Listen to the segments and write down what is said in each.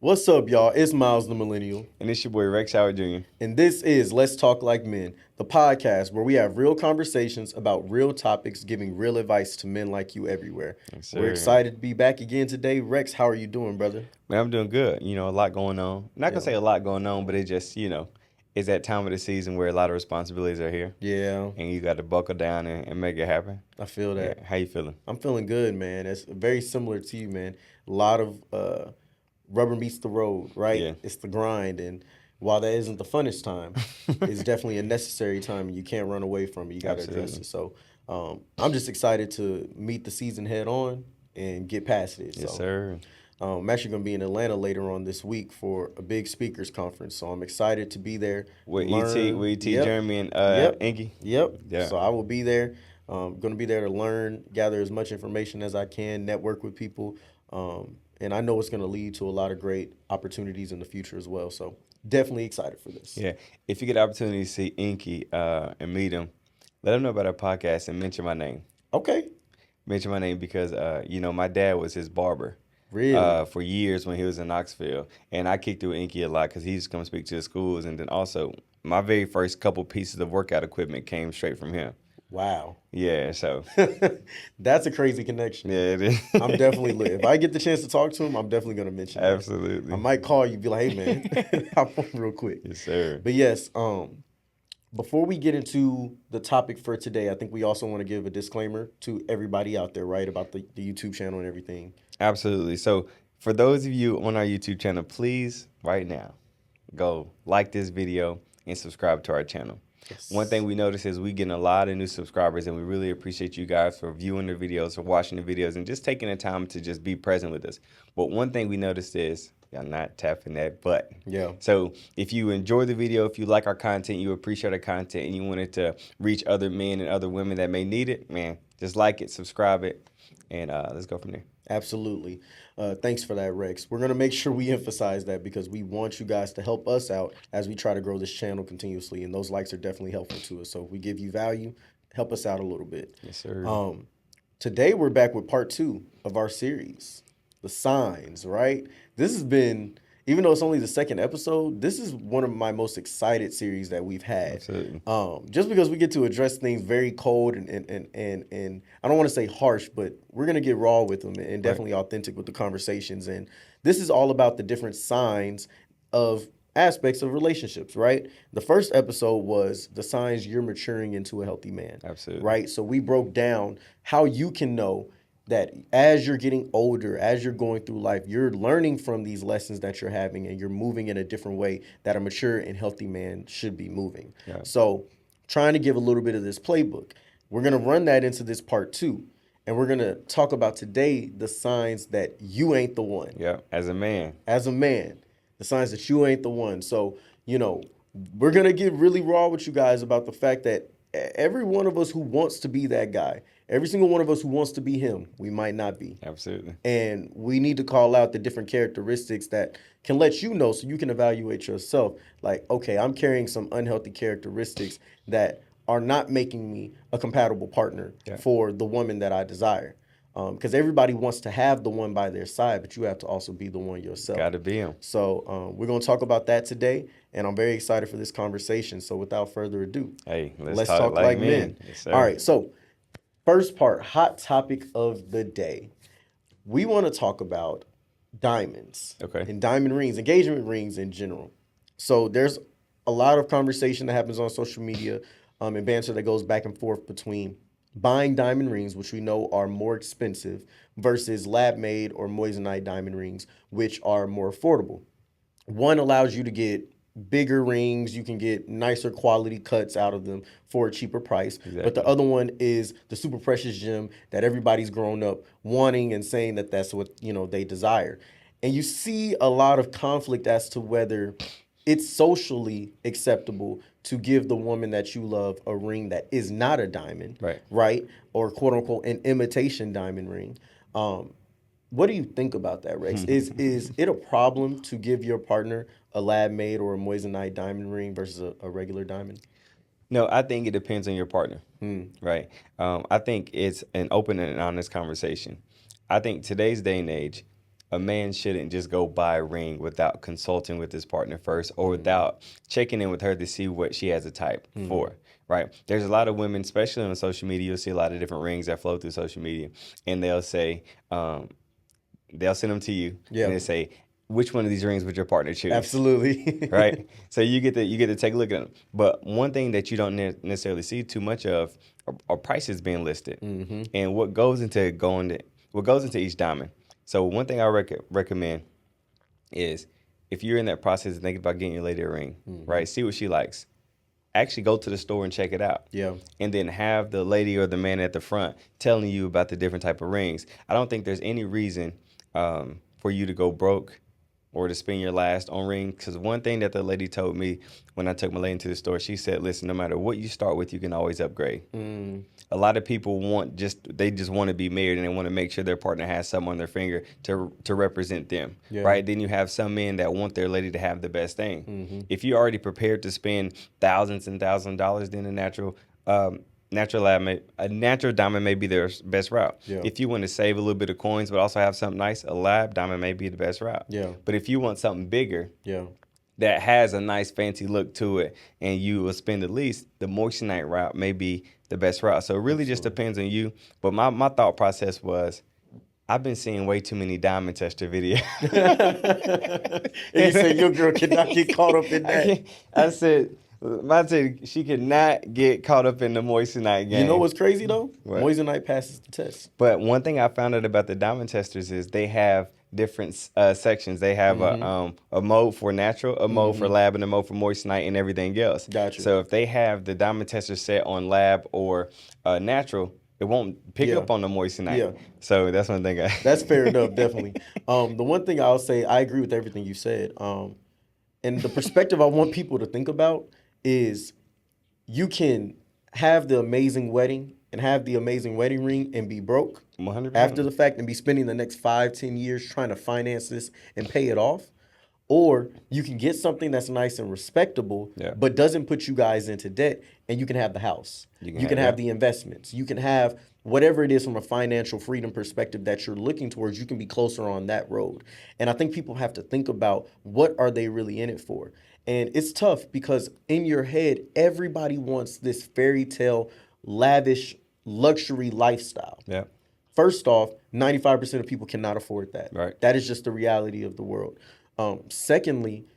What's up, y'all? It's Miles the Millennial, And it's your boy Rex Howard Jr. and this is Let's Talk Like Men, the podcast where we have real conversations about real topics, giving real advice to men like you everywhere. Yes, We're sir. excited to be back again today. Rex, how are you doing, brother? Man, I'm doing good. A lot going on. Not gonna Yeah. say a lot going on, but it just, it's that time of the season where a lot of responsibilities are here. Yeah, And you got to buckle down and make it happen. I feel that. Yeah. How you feeling? I'm feeling good, man. It's very similar to you, man. A lot of rubber meets the road, right? Yeah. It's the grind, and while that isn't the funnest time, it's definitely a necessary time, and you can't run away from it. You got to address Absolutely. it. So I'm just excited to meet the season head on and get past it. Yes, So sir. I'm actually going to be in Atlanta later on this week for a big speakers conference. So I'm excited to be there. With learn. with ET, Yep. Jeremy, and Yep. Inky. Yep. Yeah. So I will be there. Going to be there to learn, gather as much information as I can, network with people. And I know it's going to lead to a lot of great opportunities in the future as well. So definitely excited for this. Yeah. If you get the opportunity to see Inky and meet him, let him know about our podcast and mention my name. Okay. Mention my name because, my dad was his barber. Really? For years when he was in Knoxville. And I kicked it with Inky a lot because he used to come speak to the schools. And then also, my very first couple pieces of workout equipment came straight from him. Wow. Yeah, so. That's a crazy connection. Yeah, it is. I'm definitely lit. If I get the chance to talk to him, I'm definitely going to mention that. Absolutely. I might call you, be like, hey, man, hop on real quick. Yes, sir. But yes, before we get into the topic for today, I think we also want to give a disclaimer to everybody out there, right, about the YouTube channel and everything. Absolutely. So, for those of you on our YouTube channel, please, right now, go like this video and subscribe to our channel. Yes. One thing we notice is we getting a lot of new subscribers, and we really appreciate you guys for viewing the videos, for watching the videos, and just taking the time to just be present with us. But one thing we noticed is y'all not tapping that button. Yeah. So if you enjoy the video, if you like our content, you appreciate our content, and you want it to reach other men and other women that may need it, man, just like it, subscribe it, and let's go from there. Absolutely. Thanks for that, Rex. We're going to make sure we emphasize that because we want you guys to help us out as we try to grow this channel continuously. And those likes are definitely helpful to us. So if we give you value, help us out a little bit. Yes, sir. Today, we're back with part 2 of our series, The Signs, right? This has been, even though it's only the second episode, this is one of my most excited series that we've had. Absolutely. Just because we get to address things very cold and I don't want to say harsh, but we're going to get raw with them and definitely authentic with the conversations. And this is all about the different signs of aspects of relationships, right? The first episode was the signs you're maturing into a healthy man. Absolutely. Right? So we broke down how you can know that as you're getting older, as you're going through life, you're learning from these lessons that you're having and you're moving in a different way that a mature and healthy man should be moving. Yeah. So trying to give a little bit of this playbook. We're going to run that into this part 2. And we're going to talk about today the signs that you ain't the one. Yeah, as a man. As a man, the signs that you ain't the one. So, we're going to get really raw with you guys about the fact that every one of us who wants to be that guy, every single one of us who wants to be him, we might not be. Absolutely. And we need to call out the different characteristics that can let you know so you can evaluate yourself. Like, okay, I'm carrying some unhealthy characteristics that are not making me a compatible partner for the woman that I desire. Because everybody wants to have the one by their side, but you have to also be the one yourself. Got to be him. So we're going to talk about that today, and I'm very excited for this conversation. So without further ado, hey, let's talk like men. Yes, sir. All right, so first part, hot topic of the day. We want to talk about diamonds and diamond rings, engagement rings in general. So there's a lot of conversation that happens on social media and banter that goes back and forth between buying diamond rings, which we know are more expensive, versus lab-made or moissanite diamond rings, which are more affordable. One allows you to get bigger rings. You can get nicer quality cuts out of them for a cheaper price. Exactly. But the other one is the super precious gem that everybody's grown up wanting and saying that that's what, they desire. And you see a lot of conflict as to whether it's socially acceptable to give the woman that you love a ring that is not a diamond, right? Or quote unquote an imitation diamond ring. What do you think about that, Rex? Is it a problem to give your partner a lab-made or a moissanite diamond ring versus a regular diamond? No, I think it depends on your partner, right? I think it's an open and honest conversation. I think today's day and age, a man shouldn't just go buy a ring without consulting with his partner first, or without checking in with her to see what she has a type for. Right? There's a lot of women, especially on social media, you'll see a lot of different rings that flow through social media, and they'll say, they'll send them to you, and they say, which one of these rings would your partner choose? Absolutely. Right? So you get to take a look at them. But one thing that you don't necessarily see too much of are prices being listed, and what goes into each diamond. So one thing I recommend is, if you're in that process of thinking about getting your lady a ring, right? See what she likes. Actually go to the store and check it out. Yeah. And then have the lady or the man at the front telling you about the different type of rings. I don't think there's any reason for you to go broke or to spend your last on rings. Because one thing that the lady told me when I took my lady into the store, she said, listen, no matter what you start with, you can always upgrade. A lot of people they just want to be married, and they want to make sure their partner has something on their finger to represent them, right? Then you have some men that want their lady to have the best thing. If you're already prepared to spend thousands and thousands of dollars, then a natural diamond may be their best route. If you want to save a little bit of coins but also have something nice, a lab diamond may be the best route. But if you want something bigger, that has a nice fancy look to it, and you will spend the least, the moissanite route may be the best route. So it really just depends on you. But my thought process was, I've been seeing way too many diamond tester videos. And you said your girl cannot get caught up in that. I said, she could not get caught up in the moissanite game. You know what's crazy though? What? Moissanite passes the test. But one thing I found out about the diamond testers is they have different sections. They have a mode for natural, a mode for lab, and a mode for moissanite, and everything else. Gotcha. So if they have the diamond tester set on lab or natural, it won't pick up on the moissanite. So that's one thing. That's fair enough, definitely. The one thing I'll say, I agree with everything you said. And the perspective I want people to think about is, you can have the amazing wedding and have the amazing wedding ring and be broke 100%. after the fact, and be spending the next 5-10 years trying to finance this and pay it off. Or you can get something that's nice and respectable, but doesn't put you guys into debt, and you can have the house. You can have the investments. You can have whatever it is from a financial freedom perspective that you're looking towards. You can be closer on that road. And I think people have to think about, what are they really in it for? And it's tough, because in your head, everybody wants this fairy tale, lavish, luxury lifestyle. First off, 95% of people cannot afford that. Right. That is just the reality of the world. Secondly,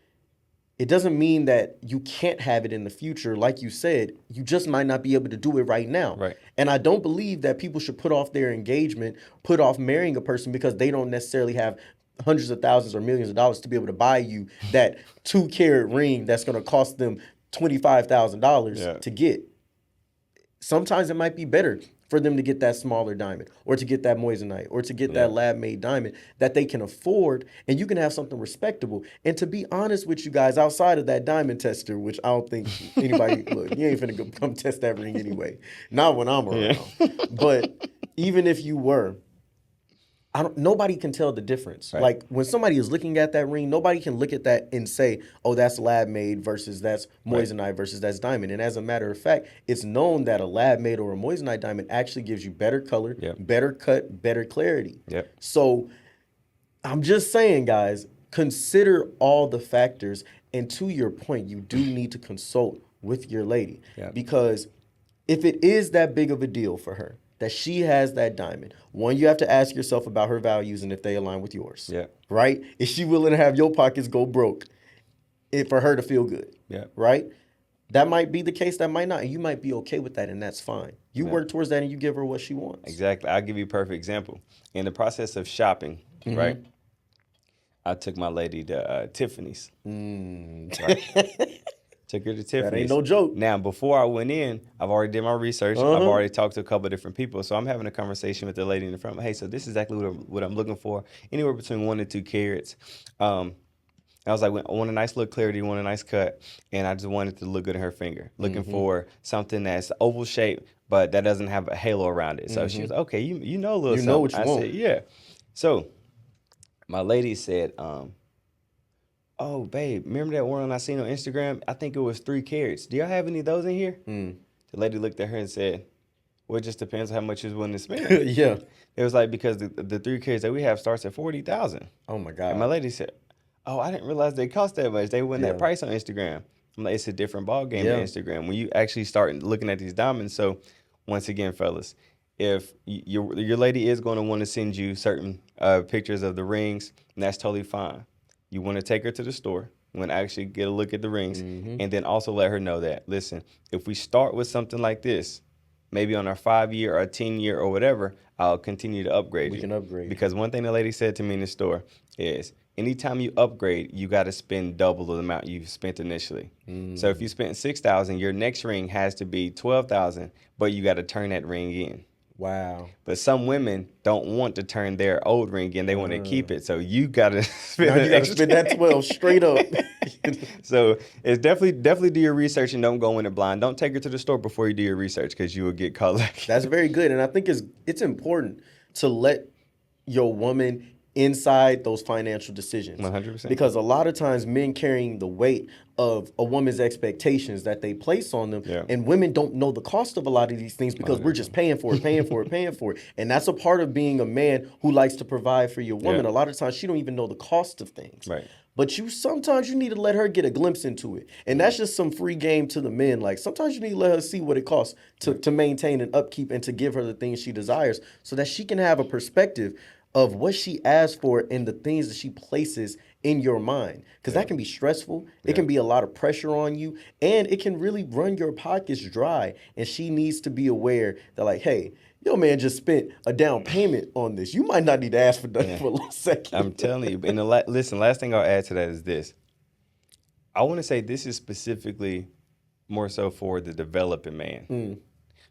it doesn't mean that you can't have it in the future. Like you said, you just might not be able to do it right now. Right. And I don't believe that people should put off their engagement, put off marrying a person, because they don't necessarily have hundreds of thousands or millions of dollars to be able to buy you that 2-carat ring that's going to cost them $25,000 to get. Sometimes it might be better for them to get that smaller diamond, or to get that moissanite, or to get that lab-made diamond that they can afford, and you can have something respectable. And to be honest with you guys, outside of that diamond tester, which I don't think anybody, look, you ain't finna come test that ring anyway. Not when I'm around. But even if you were, nobody can tell the difference. Right. Like, when somebody is looking at that ring, nobody can look at that and say, oh, that's lab made versus that's moissanite versus that's diamond. And as a matter of fact, it's known that a lab made or a moissanite diamond actually gives you better color, better cut, better clarity. So I'm just saying, guys, consider all the factors. And to your point, you do need to consult with your lady. Because if it is that big of a deal for her that she has that diamond, one, you have to ask yourself about her values and if they align with yours. Right? Is she willing to have your pockets go broke for her to feel good? Right? That might be the case, that might not. And you might be okay with that, and that's fine. You work towards that, and you give her what she wants. Exactly. I'll give you a perfect example. In the process of shopping, right, I took my lady to Tiffany's. Right? Took her to Tiffany's. That ain't no joke. Now, before I went in, I've already did my research. I've already talked to a couple of different people. So I'm having a conversation with the lady in the front. Hey, so this is exactly what I'm looking for. Anywhere between 1 and 2 carats. I was like, I want a nice little clarity, want a nice cut. And I just wanted to look good in her finger. Looking for something that's oval shaped, but that doesn't have a halo around it. So she was, okay, you know a little something. You know what you want. I said, yeah. So my lady said, oh, babe, remember that one I seen on Instagram? I think it was 3 carats. Do y'all have any of those in here? The lady looked at her and said, Well, it just depends on how much you was willing to spend. Yeah. It was like, because the 3 carats that we have starts at 40,000. Oh my And my God. lady said, "Oh, I didn't realize they cost that much. They win that Yeah. price on Instagram." I'm like, it's a different ball game Yeah. on Instagram when you actually start looking at these diamonds. So, once again, fellas, if your lady is going to want to send you certain pictures of the rings, and that's totally fine. You want to take her to the store. You want to actually get a look at the rings, and then also let her know that, listen, if we start with something like this, maybe on our 5-year or 10-year or whatever, I'll continue to upgrade We you. can upgrade. Because one thing the lady said to me in the store is, anytime you upgrade, you got to spend double the amount you spent initially. So if you spent 6,000, your next ring has to be 12,000, but you got to turn that ring in. Wow. But some women don't want to turn their old ring in; they want to keep it. So you got to spend. Now you got to spend that 12 straight up. So it's definitely do your research and don't go in it blind. Don't take her to the store before you do your research, because you will get caught. That's very good, and I think it's important to let your woman inside those financial decisions. 100%. Because a lot of times men carrying the weight of a woman's expectations that they place on them, and women don't know the cost of a lot of these things because we're just paying for it, paying for it, paying for it. And that's a part of being a man who likes to provide for your woman. A lot of times she don't even know the cost of things. Right. But sometimes you need to let her get a glimpse into it. And that's just some free game to the men. Like, sometimes you need to let her see what it costs to maintain and upkeep and to give her the things she desires so that she can have a perspective of what she asks for and the things that she places in your mind. Because that can be stressful. It can be a lot of pressure on you. And it can really run your pockets dry. And she needs to be aware that, like, hey, your man just spent a down payment on this. You might not need to ask for nothing for a little second. I'm telling you. And listen, last thing I'll add to that is this. I want to say this is specifically more so for the developing man,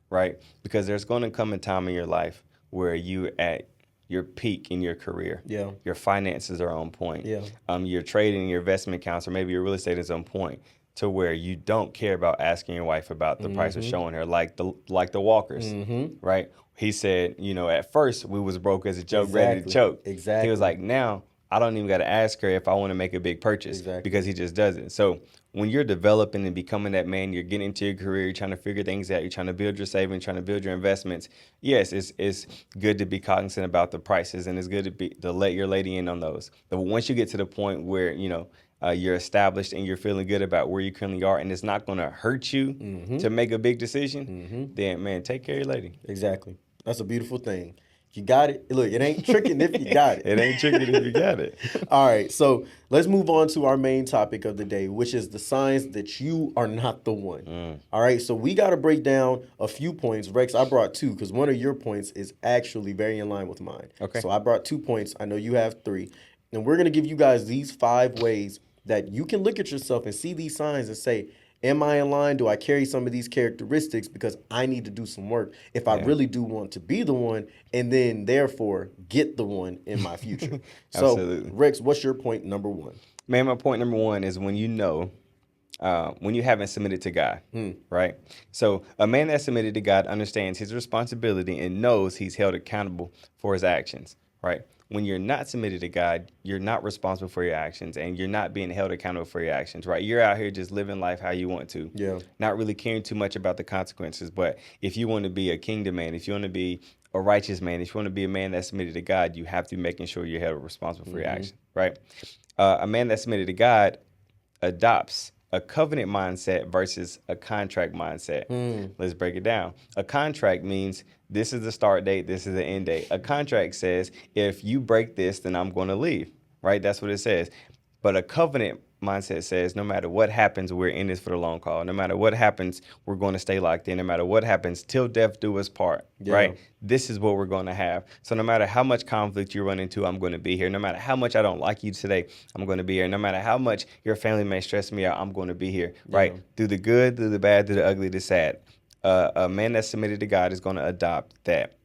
right? Because there's going to come a time in your life where you at your peak in your career. Yeah. Your finances are on point. Yeah. Your trading, your investment accounts, or maybe your real estate is on point, to where you don't care about asking your wife about the price of showing her, like the Walkers, right? He said, at first we was broke as a joke, ready to choke. Exactly. He was like, now I don't even got to ask her if I want to make a big purchase, because he just does it. So when you're developing and becoming that man, you're getting into your career, you're trying to figure things out, you're trying to build your savings, trying to build your investments. Yes, it's good to be cognizant about the prices, and it's good to let your lady in on those. But once you get to the point where, you're established and you're feeling good about where you currently are, and it's not going to hurt you to make a big decision, then, man, take care of your lady. Exactly. That's a beautiful thing. You got it. Look, it ain't tricking if you got it. It ain't tricking if you got it. All right, so let's move on to our main topic of the day, which is the signs that you are not the one. All right, so we got to break down a few points. Rex, I brought 2 because one of your points is actually very in line with mine. Okay. So I brought 2 points. I know you have 3. And we're going to give you guys these 5 ways that you can look at yourself and see these signs and say, am I in line? Do I carry some of these characteristics? Because I need to do some work if I really do want to be the one, and then therefore get the one in my future. So, Rex, what's your point number 1? Man, my point number 1 is when when you haven't submitted to God, right? So a man that's submitted to God understands his responsibility and knows he's held accountable for his actions, right? When you're not submitted to God, you're not responsible for your actions, and you're not being held accountable for your actions, right? You're out here just living life how you want to. Yeah. Not really caring too much about the consequences. But if you want to be a kingdom man, if you want to be a righteous man, if you want to be a man that's submitted to God, you have to be making sure you're held responsible for your actions, right? A man that's submitted to God adopts a covenant mindset versus a contract mindset. Let's break it down. A contract means this is the start date, this is the end date. A contract says, if you break this, then I'm going to leave, right? That's what it says. But a covenant mindset says, no matter what happens, we're in this for the long haul. No matter what happens, we're going to stay locked in. No matter what happens, till death do us part, right? This is what we're going to have. So no matter how much conflict you run into, I'm going to be here. No matter how much I don't like you today, I'm going to be here. No matter how much your family may stress me out, I'm going to be here, right? Through the good, through the bad, through the ugly, the sad. A man that's submitted to God is going to adopt that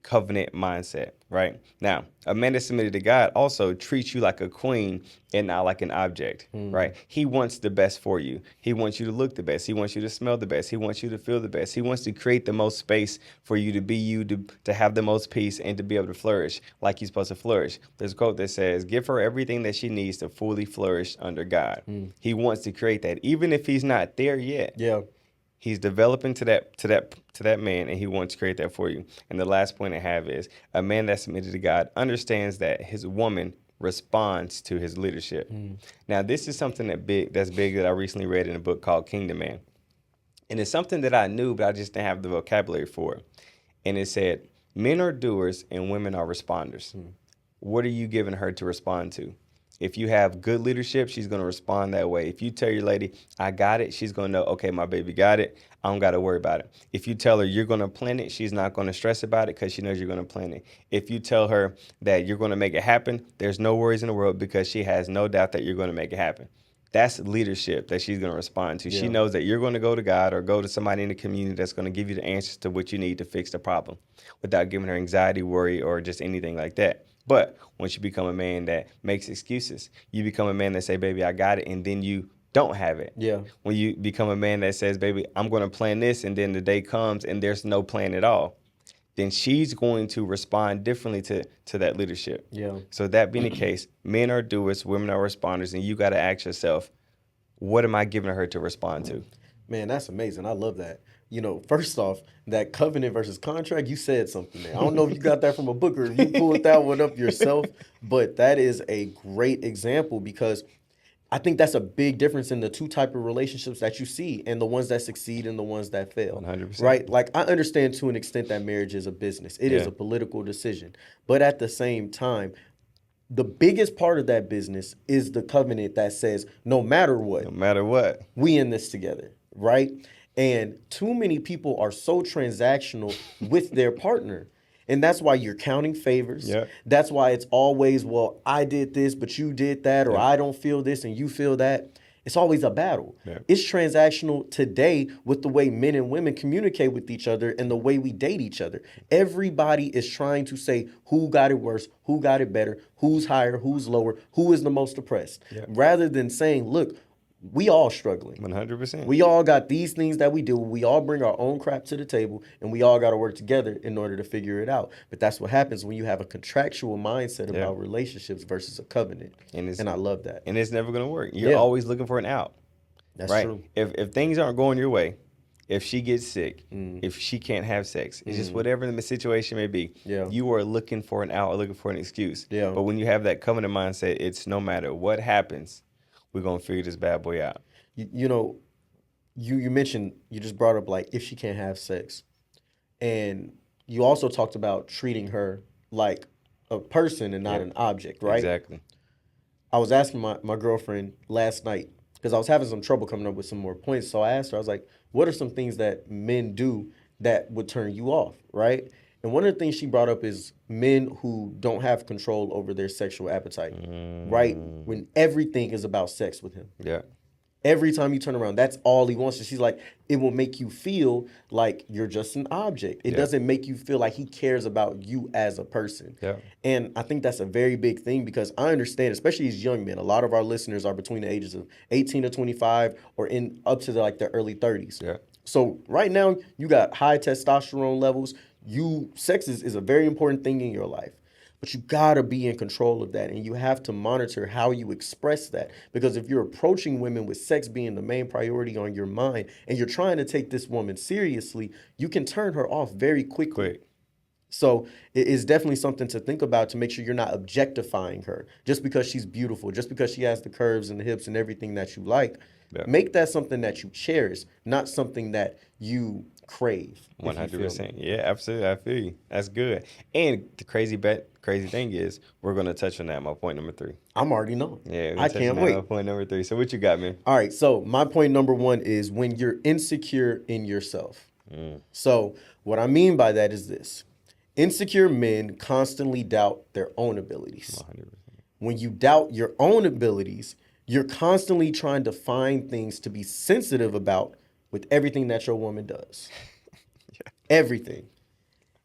covenant mindset, right? Now, a man that's submitted to God also treats you like a queen and not like an object, right? He wants the best for you. He wants you to look the best. He wants you to smell the best. He wants you to feel the best. He wants to create the most space for you to be you, to have the most peace, and to be able to flourish like you're supposed to flourish. There's a quote that says, give her everything that she needs to fully flourish under God. He wants to create that, even if he's not there yet. Yeah. He's developing to that man, and he wants to create that for you. And the last point I have is a man that's submitted to God understands that his woman responds to his leadership. Now, this is something that's big that I recently read in a book called Kingdom Man. And it's something that I knew, but I just didn't have the vocabulary for it. And it said, men are doers and women are responders. What are you giving her to respond to? If you have good leadership, she's going to respond that way. If you tell your lady, I got it, she's going to know, okay, my baby got it. I don't got to worry about it. If you tell her you're going to plan it, she's not going to stress about it because she knows you're going to plan it. If you tell her that you're going to make it happen, there's no worries in the world because she has no doubt that you're going to make it happen. That's leadership that she's going to respond to. Yeah. She knows that you're going to go to God or go to somebody in the community that's going to give you the answers to what you need to fix the problem without giving her anxiety, worry, or just anything like that. But once you become a man that makes excuses, you become a man that say, baby, I got it, and then you don't have it. Yeah. When you become a man that says, baby, I'm going to plan this, and then the day comes and there's no plan at all, then she's going to respond differently to that leadership. Yeah. So that being the case, men are doers, women are responders, and you got to ask yourself, what am I giving her to respond to? Man, that's amazing. I love that. You know, first off, that covenant versus contract, you said something there. I don't know if you got that from a book or if you pulled that one up yourself, but that is a great example because I think that's a big difference in the two type of relationships that you see and the ones that succeed and the ones that fail. 100%. Right? Like, I understand to an extent that marriage is a business. It is a political decision. But at the same time, the biggest part of that business is the covenant that says, no matter what, we in this together, right? And too many people are so transactional with their partner. And that's why you're counting favors. Yeah. That's why it's always, well, I did this, but you did that, or I don't feel this and you feel that. It's always a battle. Yeah. It's transactional today with the way men and women communicate with each other and the way we date each other. Everybody is trying to say who got it worse, who got it better, who's higher, who's lower, who is the most oppressed. Yeah. Rather than saying, look, we all struggling. 100%. We all got these things that we do. We all bring our own crap to the table, and we all got to work together in order to figure it out. But that's what happens when you have a contractual mindset about relationships versus a covenant. And I love that. And it's never going to work. You're always looking for an out. That's true. If things aren't going your way, if she gets sick, if she can't have sex, it's just whatever the situation may be. Yeah. You are looking for an out or looking for an excuse. Yeah. But when you have that covenant mindset, it's no matter what happens, we're going to figure this bad boy out. You know, you mentioned, you just brought up, like, if she can't have sex. And you also talked about treating her like a person and not an object, right? Exactly. I was asking my girlfriend last night, because I was having some trouble coming up with some more points. So I asked her, I was like, what are some things that men do that would turn you off, right? And one of the things she brought up is men who don't have control over their sexual appetite, right? When everything is about sex with him. Yeah. Every time you turn around, that's all he wants. And she's like, it will make you feel like you're just an object. It doesn't make you feel like he cares about you as a person. Yeah. And I think that's a very big thing because I understand, especially as young men, a lot of our listeners are between the ages of 18 to 25 or in up to the early 30s. Yeah. So right now, you got high testosterone levels. Sex is a very important thing in your life. But you gotta be in control of that, and you have to monitor how you express that. Because if you're approaching women with sex being the main priority on your mind, and you're trying to take this woman seriously, you can turn her off very quickly. So it is definitely something to think about to make sure you're not objectifying her just because she's beautiful, just because she has the curves and the hips and everything that you like. Yeah. Make that something that you cherish, not something that you crave. 100%. Yeah, absolutely. I feel you. That's good. And the crazy thing is, we're going to touch on that. My point number 3. I'm already knowing. Yeah, I can't wait. My point number 3. So what you got, man? All right. So my point number 1 is when you're insecure in yourself. So what I mean by that is this. Insecure men constantly doubt their own abilities. 100%. When you doubt your own abilities, you're constantly trying to find things to be sensitive about with everything that your woman does. Everything.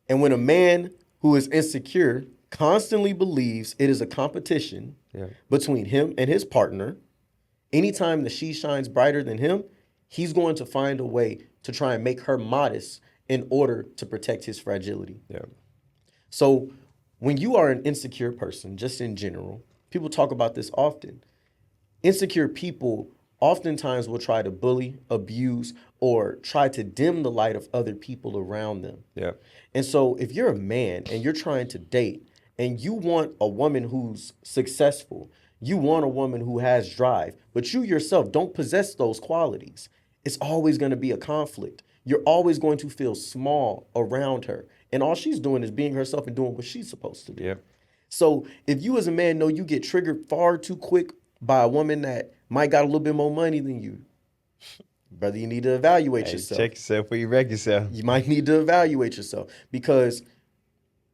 And when a man who is insecure constantly believes it is a competition between him and his partner, anytime that she shines brighter than him, he's going to find a way to try and make her modest in order to protect his fragility. Yeah. So when you are an insecure person, just in general, people talk about this often. Insecure people oftentimes will try to bully, abuse, or try to dim the light of other people around them. Yeah. And so if you're a man and you're trying to date and you want a woman who's successful, you want a woman who has drive, but you yourself don't possess those qualities, it's always going to be a conflict. You're always going to feel small around her. And all she's doing is being herself and doing what she's supposed to do. Yeah. So if you as a man know you get triggered far too quick by a woman that might got a little bit more money than you, brother, you need to evaluate yourself. Check yourself before you wreck yourself. You might need to evaluate yourself because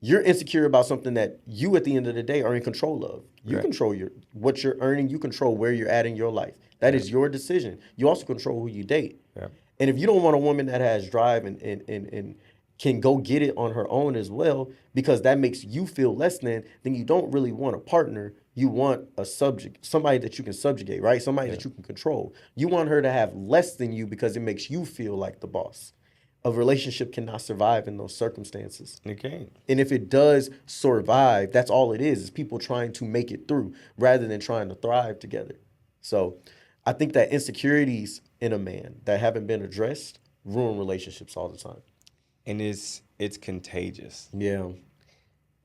you're insecure about something that you at the end of the day are in control of. You control what you're earning. You control where you're at in your life. That is your decision. You also control who you date. Yeah. And if you don't want a woman that has drive and can go get it on her own as well, because that makes you feel less than, then you don't really want a partner. You want a subject, somebody that you can subjugate, right? Somebody that you can control. You want her to have less than you because it makes you feel like the boss. A relationship cannot survive in those circumstances. It can't. And if it does survive, that's all it is people trying to make it through rather than trying to thrive together. So I think that insecurities in a man that haven't been addressed ruin relationships all the time. And it's contagious. Yeah.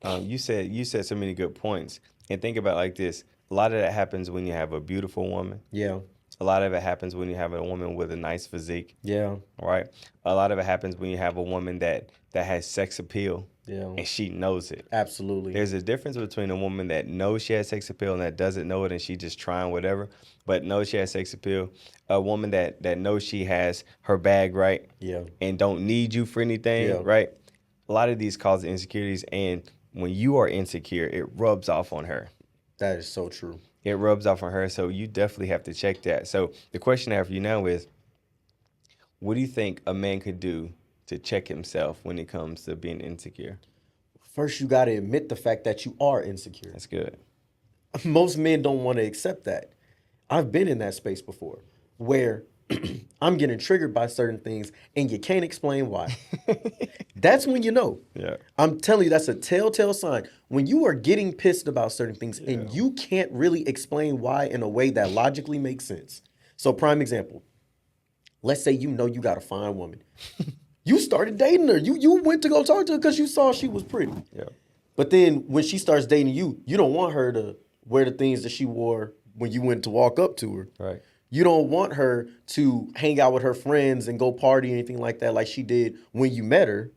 You said so many good points. And think about it like this. A lot of that happens when you have a beautiful woman. Yeah. A lot of it happens when you have a woman with a nice physique. Yeah. Right? A lot of it happens when you have a woman that has sex appeal. Yeah. And she knows it. Absolutely. There's a difference between a woman that knows she has sex appeal and that doesn't know it and she just trying whatever, but knows she has sex appeal. A woman that knows she has her bag right. Yeah. And don't need you for anything, right? A lot of these cause insecurities, and when you are insecure, it rubs off on her. That is so true. It rubs off on her, so you definitely have to check that. So the question I have for you now is, what do you think a man could do to check himself when it comes to being insecure? First, you got to admit the fact that you are insecure. That's good. Most men don't want to accept that. I've been in that space before where I'm getting triggered by certain things and you can't explain why. That's when you know. Yeah. I'm telling you, that's a telltale sign. When you are getting pissed about certain things and you can't really explain why in a way that logically makes sense. So prime example, let's say you know you got a fine woman. You started dating her. You went to go talk to her because you saw she was pretty. Yeah. But then when she starts dating you, you don't want her to wear the things that she wore when you went to walk up to her. Right. You don't want her to hang out with her friends and go party or anything like that like she did when you met her.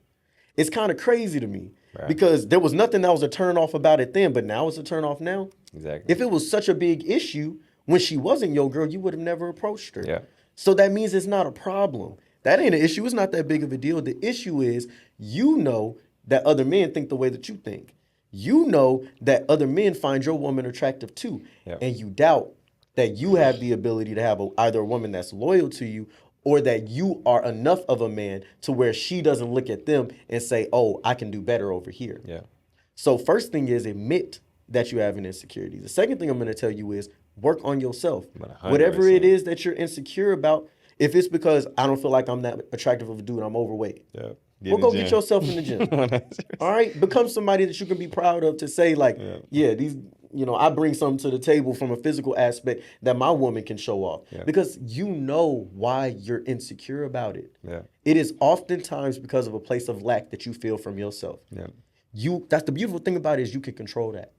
It's kind of crazy to me because there was nothing that was a turn off about it then, but now it's a turn off now. Exactly. If it was such a big issue when she wasn't your girl, you would have never approached her. Yeah. So that means it's not a problem. That ain't an issue. It's not that big of a deal. The issue is you know that other men think the way that you think. You know that other men find your woman attractive too. Yeah. And you doubt that you have the ability to have either a woman that's loyal to you or that you are enough of a man to where she doesn't look at them and say, oh, I can do better over here. Yeah. So first thing is admit that you have an insecurity. The second thing I'm going to tell you is work on yourself. 100%. Whatever it is that you're insecure about, if it's because I don't feel like I'm that attractive of a dude, I'm overweight. Yeah. Well, go get yourself in the gym. All right? Become somebody that you can be proud of to say like, these, I bring something to the table from a physical aspect that my woman can show off. Yeah. Because you know why you're insecure about it. Yeah. It is oftentimes because of a place of lack that you feel from yourself. Yeah. That's the beautiful thing about it is you can control that.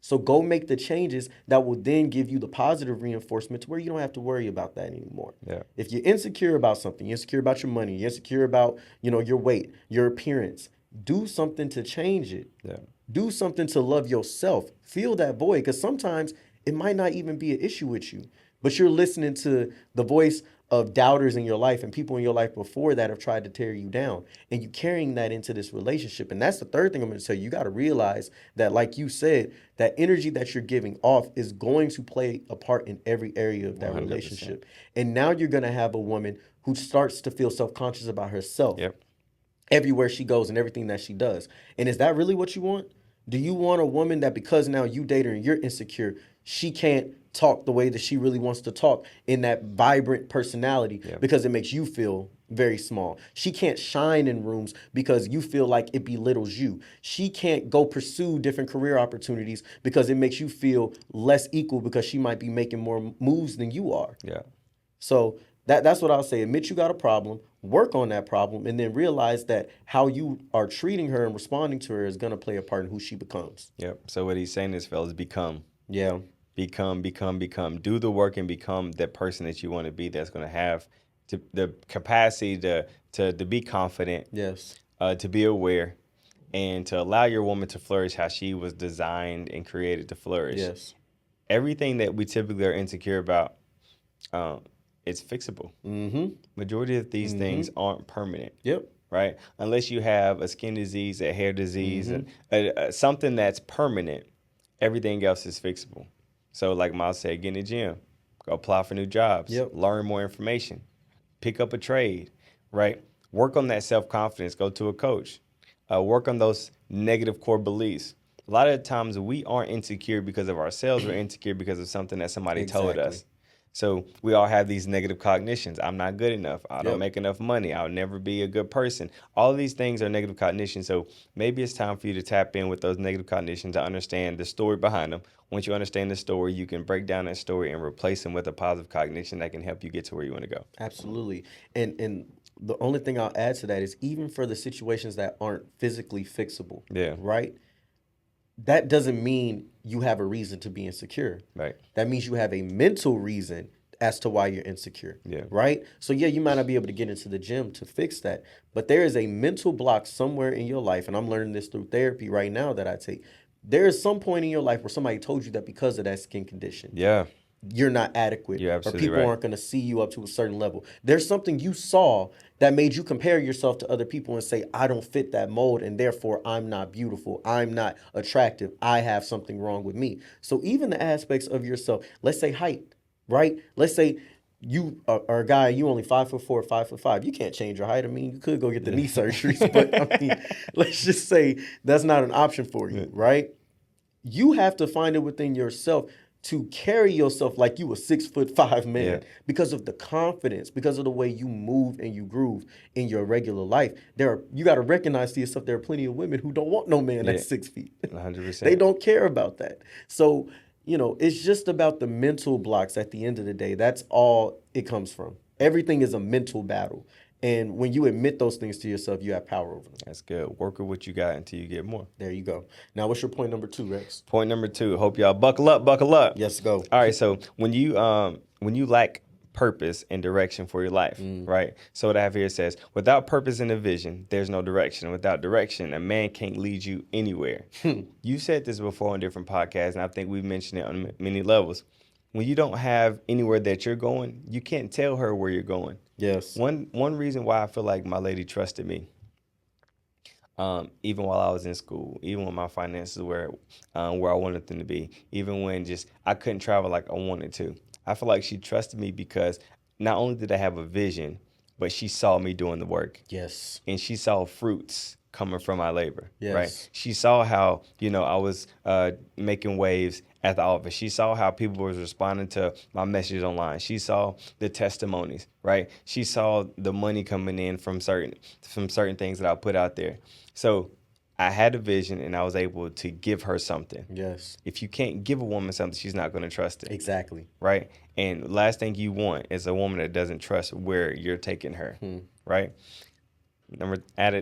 So go make the changes that will then give you the positive reinforcement to where you don't have to worry about that anymore. Yeah. If you're insecure about something, you're insecure about your money, you're insecure about, your weight, your appearance, do something to change it. Yeah. Do something to love yourself. Feel that void, because sometimes it might not even be an issue with you, but you're listening to the voice of doubters in your life and people in your life before that have tried to tear you down, and you carrying that into this relationship. And that's the third thing I'm going to tell you. You got to realize that, like you said, that energy that you're giving off is going to play a part in every area of that 100%. relationship. And now you're going to have a woman who starts to feel self-conscious about herself. Yep. Everywhere she goes and everything that she does. And is that really what you want? Do you want a woman that because now you date her and you're insecure, she can't talk the way that she really wants to talk in that vibrant personality because it makes you feel very small? She can't shine in rooms because you feel like it belittles you. She can't go pursue different career opportunities because it makes you feel less equal because she might be making more moves than you are. Yeah. So that's what I'll say. Admit you got a problem, work on that problem, and then realize that how you are treating her and responding to her is going to play a part in who she becomes. Yep. So what he's saying is, fellas, become. Yeah. Become. Do the work and become that person that you want to be. That's going to have the capacity to be confident. Yes. To be aware, and to allow your woman to flourish how she was designed and created to flourish. Yes. Everything that we typically are insecure about, it's fixable. Majority of these things aren't permanent. Yep. Right? Unless you have a skin disease, a hair disease, and something that's permanent, everything else is fixable. So like Miles said, get in the gym, go apply for new jobs, learn more information, pick up a trade, right? Work on that self-confidence, go to a coach, work on those negative core beliefs. A lot of the times we aren't insecure because of ourselves, we're insecure because of something that somebody told us. So we all have these negative cognitions. I'm not good enough. I don't make enough money. I'll never be a good person. All of these things are negative cognitions. So maybe it's time for you to tap in with those negative cognitions to understand the story behind them. Once you understand the story, you can break down that story and replace them with a positive cognition that can help you get to where you want to go. Absolutely. And the only thing I'll add to that is even for the situations that aren't physically fixable, right? That doesn't mean you have a reason to be insecure. Right. That means you have a mental reason as to why you're insecure. Yeah. Right? So yeah, you might not be able to get into the gym to fix that, but there is a mental block somewhere in your life, and I'm learning this through therapy right now that I take. There is some point in your life where somebody told you that because of that skin condition. Yeah. You're not adequate, You're or people right. aren't going to see you up to a certain level. There's something you saw that made you compare yourself to other people and say, I don't fit that mold, and therefore I'm not beautiful, I'm not attractive, I have something wrong with me. So even the aspects of yourself, let's say height, right? Let's say you are a guy, you only 5'4", 5'5". You can't change your height. I mean, you could go get the knee surgeries, but I mean, let's just say that's not an option for you, right? You have to find it within yourself to carry yourself like you a 6'5" man because of the confidence, because of the way you move and you groove in your regular life. You got to recognize to yourself there are plenty of women who don't want no man that's 6 feet. 100%. They don't care about that. So, it's just about the mental blocks at the end of the day. That's all it comes from. Everything is a mental battle. And when you admit those things to yourself, you have power over them. That's good. Work with what you got until you get more. There you go. Now, what's your point number 2, Rex? Point number 2. Hope y'all buckle up, buckle up. Yes, go. All right. So when you lack purpose and direction for your life, right? So what I have here says, without purpose and a vision, there's no direction. Without direction, a man can't lead you anywhere. You said this before on different podcasts, and I think we've mentioned it on many levels. When you don't have anywhere that you're going, you can't tell her where you're going. Yes. One reason why I feel like my lady trusted me, even while I was in school, even when my finances were where I wanted them to be, even when I couldn't travel like I wanted to. I feel like she trusted me because not only did I have a vision, but she saw me doing the work. Yes. And she saw fruits coming from my labor. Yes. Right. She saw how, I was making waves at the office. She saw how people was responding to my messages online. She saw the testimonies, right? She saw the money coming in from certain things that I put out there. So I had a vision and I was able to give her something. Yes. If you can't give a woman something, she's not going to trust it. Exactly. Right? And last thing you want is a woman that doesn't trust where you're taking her. Right?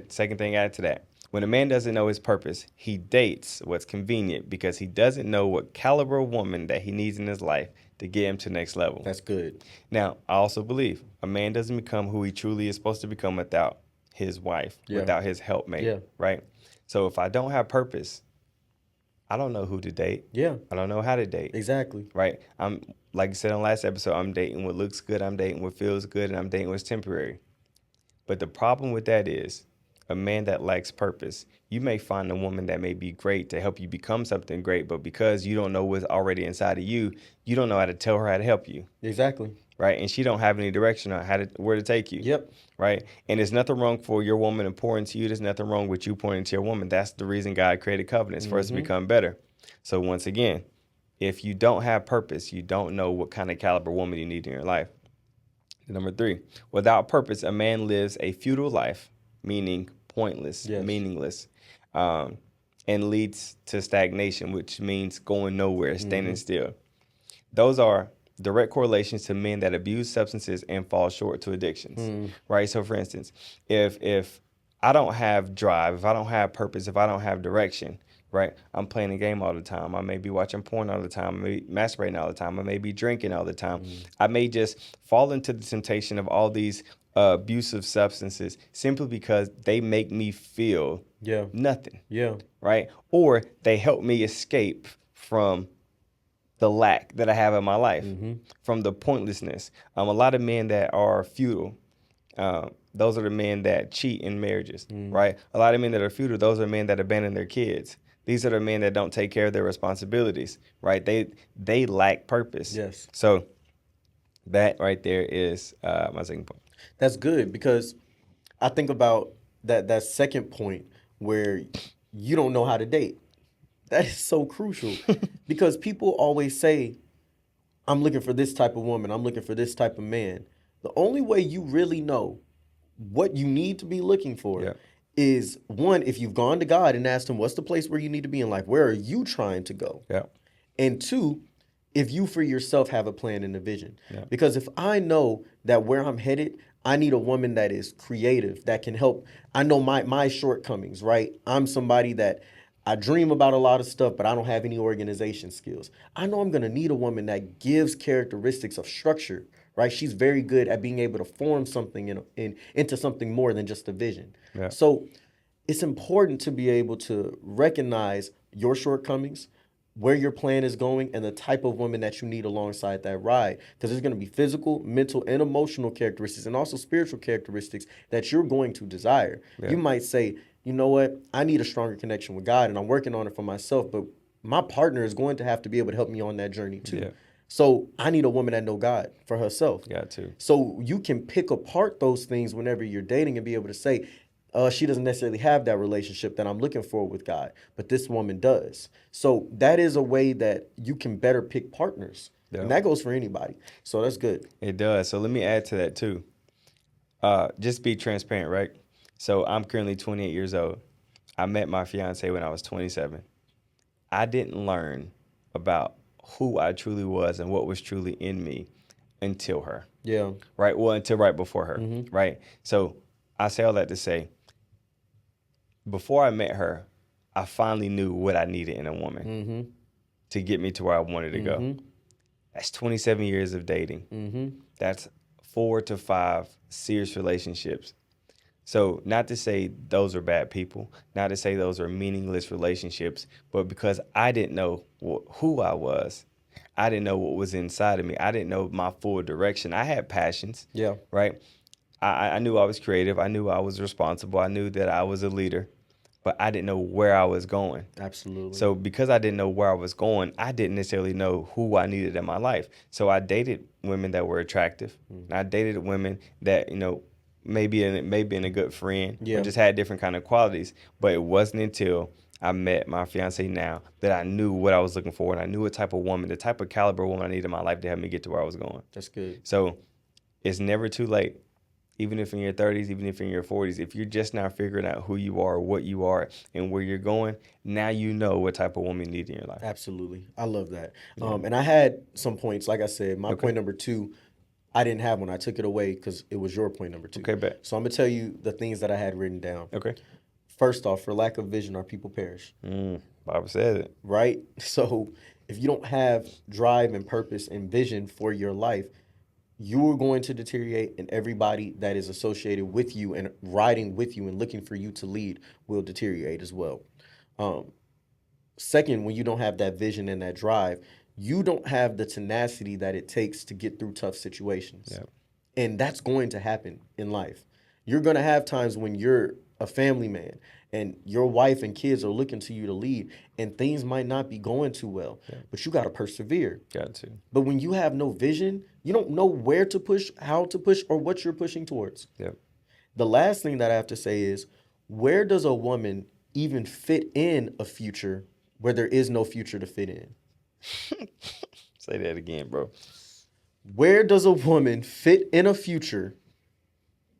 Second thing added to that. When a man doesn't know his purpose, he dates what's convenient because he doesn't know what caliber of woman that he needs in his life to get him to the next level. That's good. Now, I also believe a man doesn't become who he truly is supposed to become without his wife, without his helpmate, right? So if I don't have purpose, I don't know who to date. Yeah. I don't know how to date. Exactly. Right? I'm, like I said on last episode, I'm dating what looks good, I'm dating what feels good, and I'm dating what's temporary. But the problem with that is a man that lacks purpose. You may find a woman that may be great to help you become something great, but because you don't know what's already inside of you, you don't know how to tell her how to help you. Exactly. Right? And she don't have any direction on where to take you. Yep. Right? And there's nothing wrong for your woman to pour into you. There's nothing wrong with you pouring into your woman. That's the reason God created covenants, for us to become better. So once again, if you don't have purpose, you don't know what kind of caliber woman you need in your life. Number 3, without purpose, a man lives a futile life, meaning pointless, meaningless, and leads to stagnation, which means going nowhere, standing still. Those are direct correlations to men that abuse substances and fall short to addictions, right? So, for instance, if I don't have drive, if I don't have purpose, if I don't have direction, right? I'm playing a game all the time. I may be watching porn all the time. I may be masturbating all the time. I may be drinking all the time. I may just fall into the temptation of all these abusive substances simply because they make me feel nothing, right? Or they help me escape from the lack that I have in my life, from the pointlessness. A lot of men that are futile, those are the men that cheat in marriages, right? A lot of men that are futile, those are men that abandon their kids. These are the men that don't take care of their responsibilities, right? They lack purpose. Yes. So that right there is my second point. That's good, because I think about that second point where you don't know how to date. That is so crucial because people always say, I'm looking for this type of woman, I'm looking for this type of man. The only way you really know what you need to be looking for is, one, if you've gone to God and asked him, what's the place where you need to be in life? Where are you trying to go? And two, if you for yourself have a plan and a vision. Because if I know that where I'm headed, I need a woman that is creative, that can help. I know my shortcomings, right? I'm somebody that I dream about a lot of stuff, but I don't have any organization skills. I know I'm going to need a woman that gives characteristics of structure, right? She's very good at being able to form something into something more than just a vision. So it's important to be able to recognize your shortcomings, where your plan is going, and the type of woman that you need alongside that ride. Because there's going to be physical, mental, and emotional characteristics, and also spiritual characteristics that you're going to desire. You might say, you know what, I need a stronger connection with God, and I'm working on it for myself, but my partner is going to have to be able to help me on that journey too. So I need a woman that know God for herself. So you can pick apart those things whenever you're dating and be able to say, she doesn't necessarily have that relationship that I'm looking for with God, but this woman does. So that is a way that you can better pick partners. And that goes for anybody. So that's good. It does. So let me add to that too. Just be transparent, right? So I'm currently 28 years old. I met my fiance when I was 27. I didn't learn about who I truly was and what was truly in me until her. Right? Well, until right before her. Right? So I say all that to say, before I met her, I finally knew what I needed in a woman to get me to where I wanted to go. That's 27 years of dating. That's 4 to 5 serious relationships. So not to say those are bad people, not to say those are meaningless relationships, but because I didn't know who I was, I didn't know what was inside of me. I didn't know my full direction. I had passions, right? I knew I was creative. I knew I was responsible. I knew that I was a leader, but I didn't know where I was going. Absolutely. So because I didn't know where I was going, I didn't necessarily know who I needed in my life. So I dated women that were attractive. I dated women that, maybe in a good friend or just had different kind of qualities. But it wasn't until I met my fiance now that I knew what I was looking for, and I knew what type of woman, the type of caliber woman I needed in my life to help me get to where I was going. That's good. So it's never too late. Even if in your 30s, even if in your 40s, if you're just now figuring out who you are, what you are, and where you're going, now you know what type of woman you need in your life. Absolutely. I love that. And I had some points, like I said, my point number 2, I didn't have one. I took it away because it was your point number 2. Okay, bet. So I'm going to tell you the things that I had written down. Okay. First off, for lack of vision, our people perish. Bible said it. Right? So if you don't have drive and purpose and vision for your life, you're going to deteriorate, and everybody that is associated with you and riding with you and looking for you to lead will deteriorate as well. Second, when you don't have that vision and that drive, you don't have the tenacity that it takes to get through tough situations. And that's going to happen in life. You're going to have times when you're a family man and your wife and kids are looking to you to lead, and things might not be going too well, but you got to persevere. Got to. But when you have no vision, you don't know where to push, how to push, or what you're pushing towards. The last thing that I have to say is, where does a woman even fit in a future where there is no future to fit in? Say that again, bro. Where does a woman fit in a future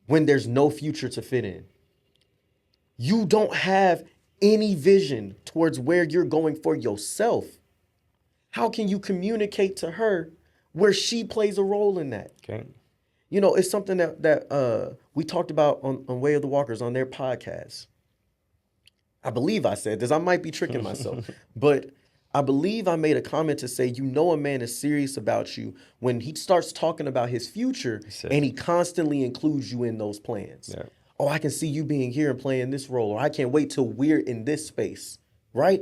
when there's no future to fit in? You don't have any vision towards where you're going for yourself. How can you communicate to her where she plays a role in that. Okay. You know, it's something that we talked about on Way of the Walkers on their podcast. I believe I said this. I might be tricking myself, but I believe I made a comment to say, you know, a man is serious about you when he starts talking about his future and he constantly includes you in those plans. Yeah. Oh, I can see you being here and playing this role, or I can't wait till we're in this space, right?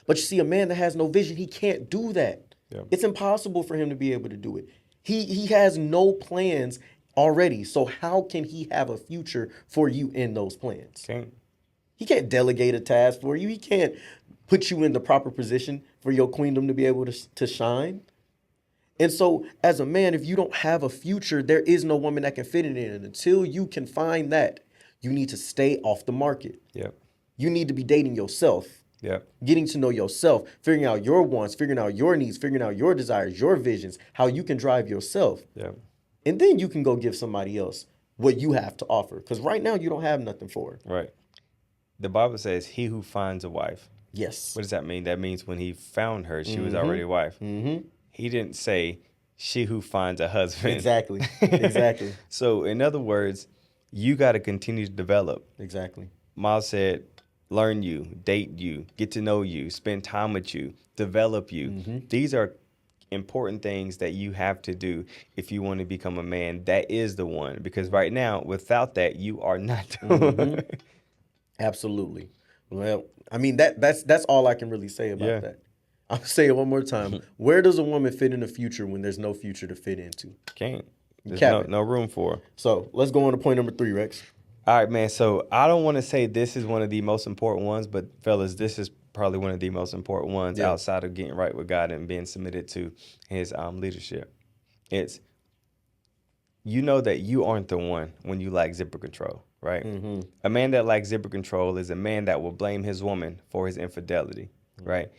But you see, a man that has no vision, he can't do that. Yeah. It's impossible for him to be able to do it. He has no plans already. So how can he have a future for you in those plans? Okay. He can't delegate a task for you. He can't put you in the proper position for your queendom to be able to shine. And so, as a man, if you don't have a future, there is no woman that can fit it in. And until you can find that, you need to stay off the market. Yep. You need to be dating yourself. Yep. Getting to know yourself, figuring out your wants, figuring out your needs, figuring out your desires, your visions, how you can drive yourself. Yep. And then you can go give somebody else what you have to offer. Because right now, you don't have nothing for her. Right. The Bible says, he who finds a wife. Yes. What does that mean? That means when he found her, she was already a wife. Mm-hmm. He didn't say, she who finds a husband. Exactly. Exactly. So, in other words, you got to continue to develop. Exactly. Miles said, learn you, date you, get to know you, spend time with you, develop you. Mm-hmm. These are important things that you have to do if you want to become a man. That is the one. Because right now, without that, you are not doing mm-hmm. Absolutely. Well, I mean, that's all I can really say about that. I'll say it one more time. Where does a woman fit in the future when there's no future to fit into? Can't. There's no room for her. So let's go on to point number 3, Rex. All right, man. So I don't want to say this is one of the most important ones, but fellas, this is probably one of the most important ones outside of getting right with God and being submitted to his leadership. It's, you know that you aren't the one when you lack zipper control, right? Mm-hmm. A man that lacks zipper control is a man that will blame his woman for his infidelity, right?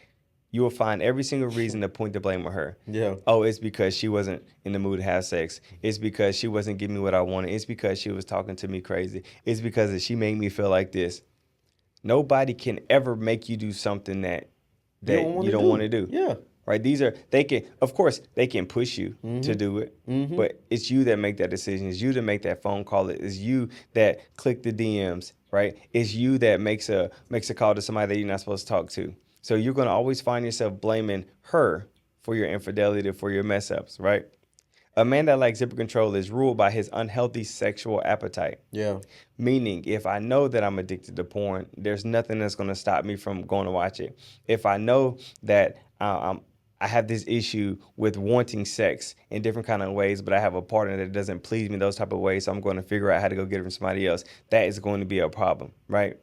You will find every single reason to point the blame on her. Yeah. Oh, it's because she wasn't in the mood to have sex. It's because she wasn't giving me what I wanted. It's because she was talking to me crazy. It's because she made me feel like this. Nobody can ever make you do something that you don't want to do. Yeah. Right? Of course, they can push you to do it, but it's you that make that decision. It's you that make that phone call. It's you that click the DMs, right? It's you that makes a call to somebody that you're not supposed to talk to. So you're going to always find yourself blaming her for your infidelity, for your mess ups, right? A man that lacks zipper control is ruled by his unhealthy sexual appetite. Yeah. Meaning, if I know that I'm addicted to porn, there's nothing that's going to stop me from going to watch it. If I know that I have this issue with wanting sex in different kind of ways, but I have a partner that doesn't please me those type of ways, so I'm going to figure out how to go get it from somebody else, that is going to be a problem, right?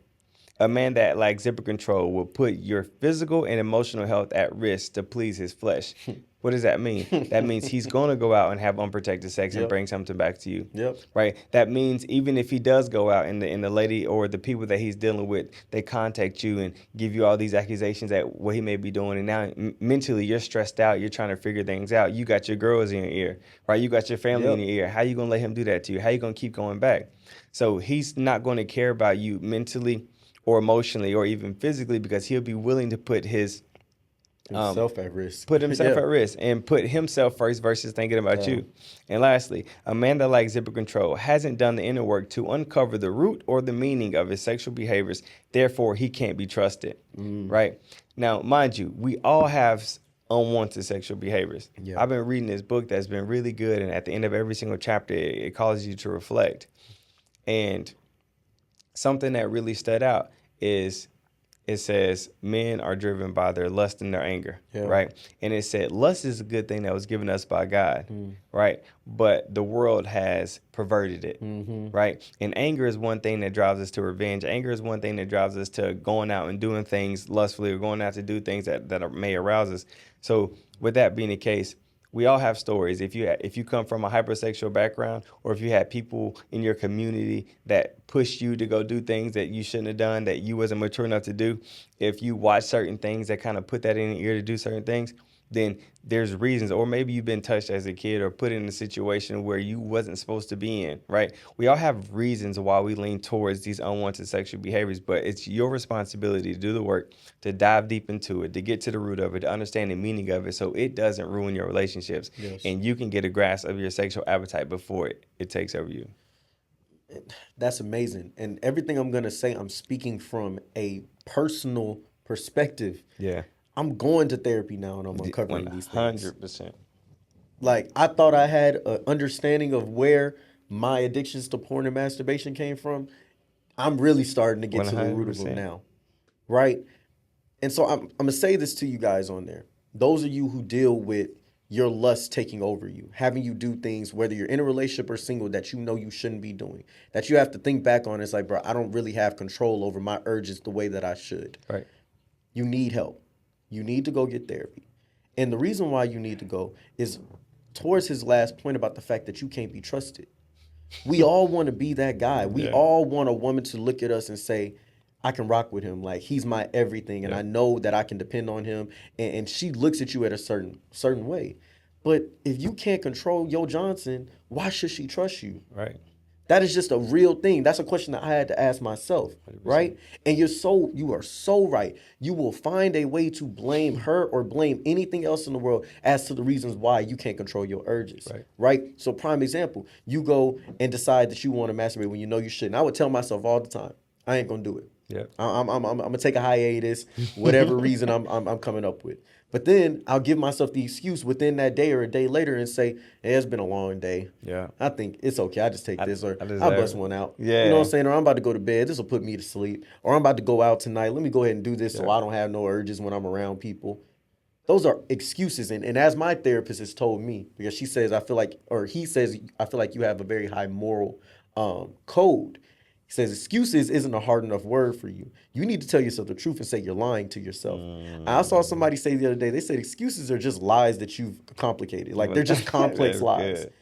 A man that lacks zipper control will put your physical and emotional health at risk to please his flesh. What does that mean? That means he's going to go out and have unprotected sex and bring something back to you. Yep. Right? That means even if he does go out and the lady or the people that he's dealing with, they contact you and give you all these accusations at what he may be doing. And now mentally you're stressed out. You're trying to figure things out. You got your girls in your ear, right? You got your family in your ear. How you going to let him do that to you? How you going to keep going back? So he's not going to care about you mentally or emotionally or even physically, because he'll be willing to put himself at risk. Put himself at risk and put himself first versus thinking about you. And lastly, a man that lacks zipper control hasn't done the inner work to uncover the root or the meaning of his sexual behaviors. Therefore, he can't be trusted. Right? Now, mind you, we all have unwanted sexual behaviors. I've been reading this book that's been really good, and at the end of every single chapter, it causes you to reflect. And something that really stood out is it says men are driven by their lust and their anger, right? And it said lust is a good thing that was given us by God, right? But the world has perverted it, right? And anger is one thing that drives us to revenge. Anger is one thing that drives us to going out and doing things lustfully or going out to do things that may arouse us. So with that being the case, we all have stories. If you come from a hypersexual background, or if you had people in your community that pushed you to go do things that you shouldn't have done, that you wasn't mature enough to do, if you watch certain things that kind of put that in your ear to do certain things, then there's reasons, or maybe you've been touched as a kid or put in a situation where you wasn't supposed to be in, right? We all have reasons why we lean towards these unwanted sexual behaviors, but it's your responsibility to do the work, to dive deep into it, to get to the root of it, to understand the meaning of it so it doesn't ruin your relationships. Yes. And you can get a grasp of your sexual appetite before it takes over you. That's amazing. And everything I'm going to say, I'm speaking from a personal perspective. Yeah. I'm going to therapy now and I'm uncovering these things. 100%. Like, I thought I had an understanding of where my addictions to porn and masturbation came from. I'm really starting to get to the root of them 100%. now. Right? And so I'm going to say this to you guys on there. Those of you who deal with your lust taking over you, having you do things, whether you're in a relationship or single, that you know you shouldn't be doing, that you have to think back on. It's like, bro, I don't really have control over my urges the way that I should. Right. You need help. You need to go get therapy. And the reason why you need to go is towards his last point about the fact that you can't be trusted. We all want to be that guy. We all want a woman to look at us and say, I can rock with him. Like, he's my everything. And I know that I can depend on him. And she looks at you at a certain way. But if you can't control Yo Johnson, why should she trust you? Right. That is just a real thing. That's a question that I had to ask myself, 100%. Right? And you are so right. You will find a way to blame her or blame anything else in the world as to the reasons why you can't control your urges. Right? So prime example, you go and decide that you want to masturbate when you know you shouldn't. I would tell myself all the time, I ain't gonna do it. Yeah. I'm gonna take a hiatus, whatever reason I'm coming up with. But then I'll give myself the excuse within that day or a day later and say, hey, it's been a long day. Yeah. I think it's okay. I just take this, or I'll bust one out. Yeah. You know what I'm saying? Or I'm about to go to bed. This will put me to sleep. Or I'm about to go out tonight. Let me go ahead and do this so I don't have no urges when I'm around people. Those are excuses. And as my therapist has told me, because she says, he says, I feel like you have a very high moral code. He says excuses isn't a hard enough word for you. You need to tell yourself the truth and say you're lying to yourself. I saw somebody say the other day, they said excuses are just lies that you've complicated. Like, they're just complex lies. Good.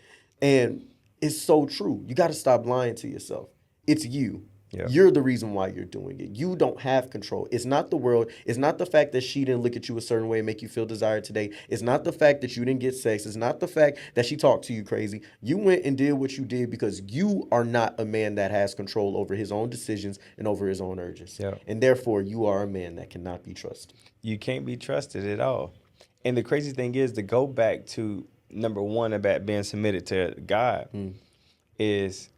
And it's so true. You got to stop lying to yourself. It's you. Yeah. You're the reason why you're doing it. You don't have control. It's not the world. It's not the fact that she didn't look at you a certain way and make you feel desired today. It's not the fact that you didn't get sex. It's not the fact that she talked to you crazy. You went and did what you did because you are not a man that has control over his own decisions and over his own urges. Yeah. And therefore, you are a man that cannot be trusted. You can't be trusted at all. And the crazy thing is, to go back to number one about being submitted to God is,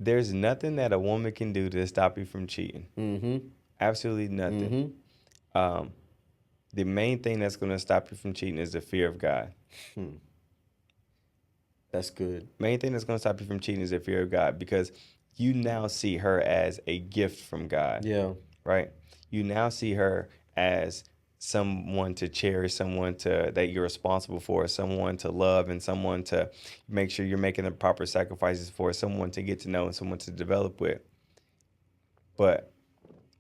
there's nothing that a woman can do to stop you from cheating. Mm-hmm. Absolutely nothing. Mm-hmm. The main thing that's going to stop you from cheating is the fear of God. That's good. Main thing that's going to stop you from cheating is the fear of God, because you now see her as a gift from God. Yeah. Right? You now see her as someone to cherish, someone that you're responsible for, someone to love, and someone to make sure you're making the proper sacrifices for, someone to get to know and someone to develop with. But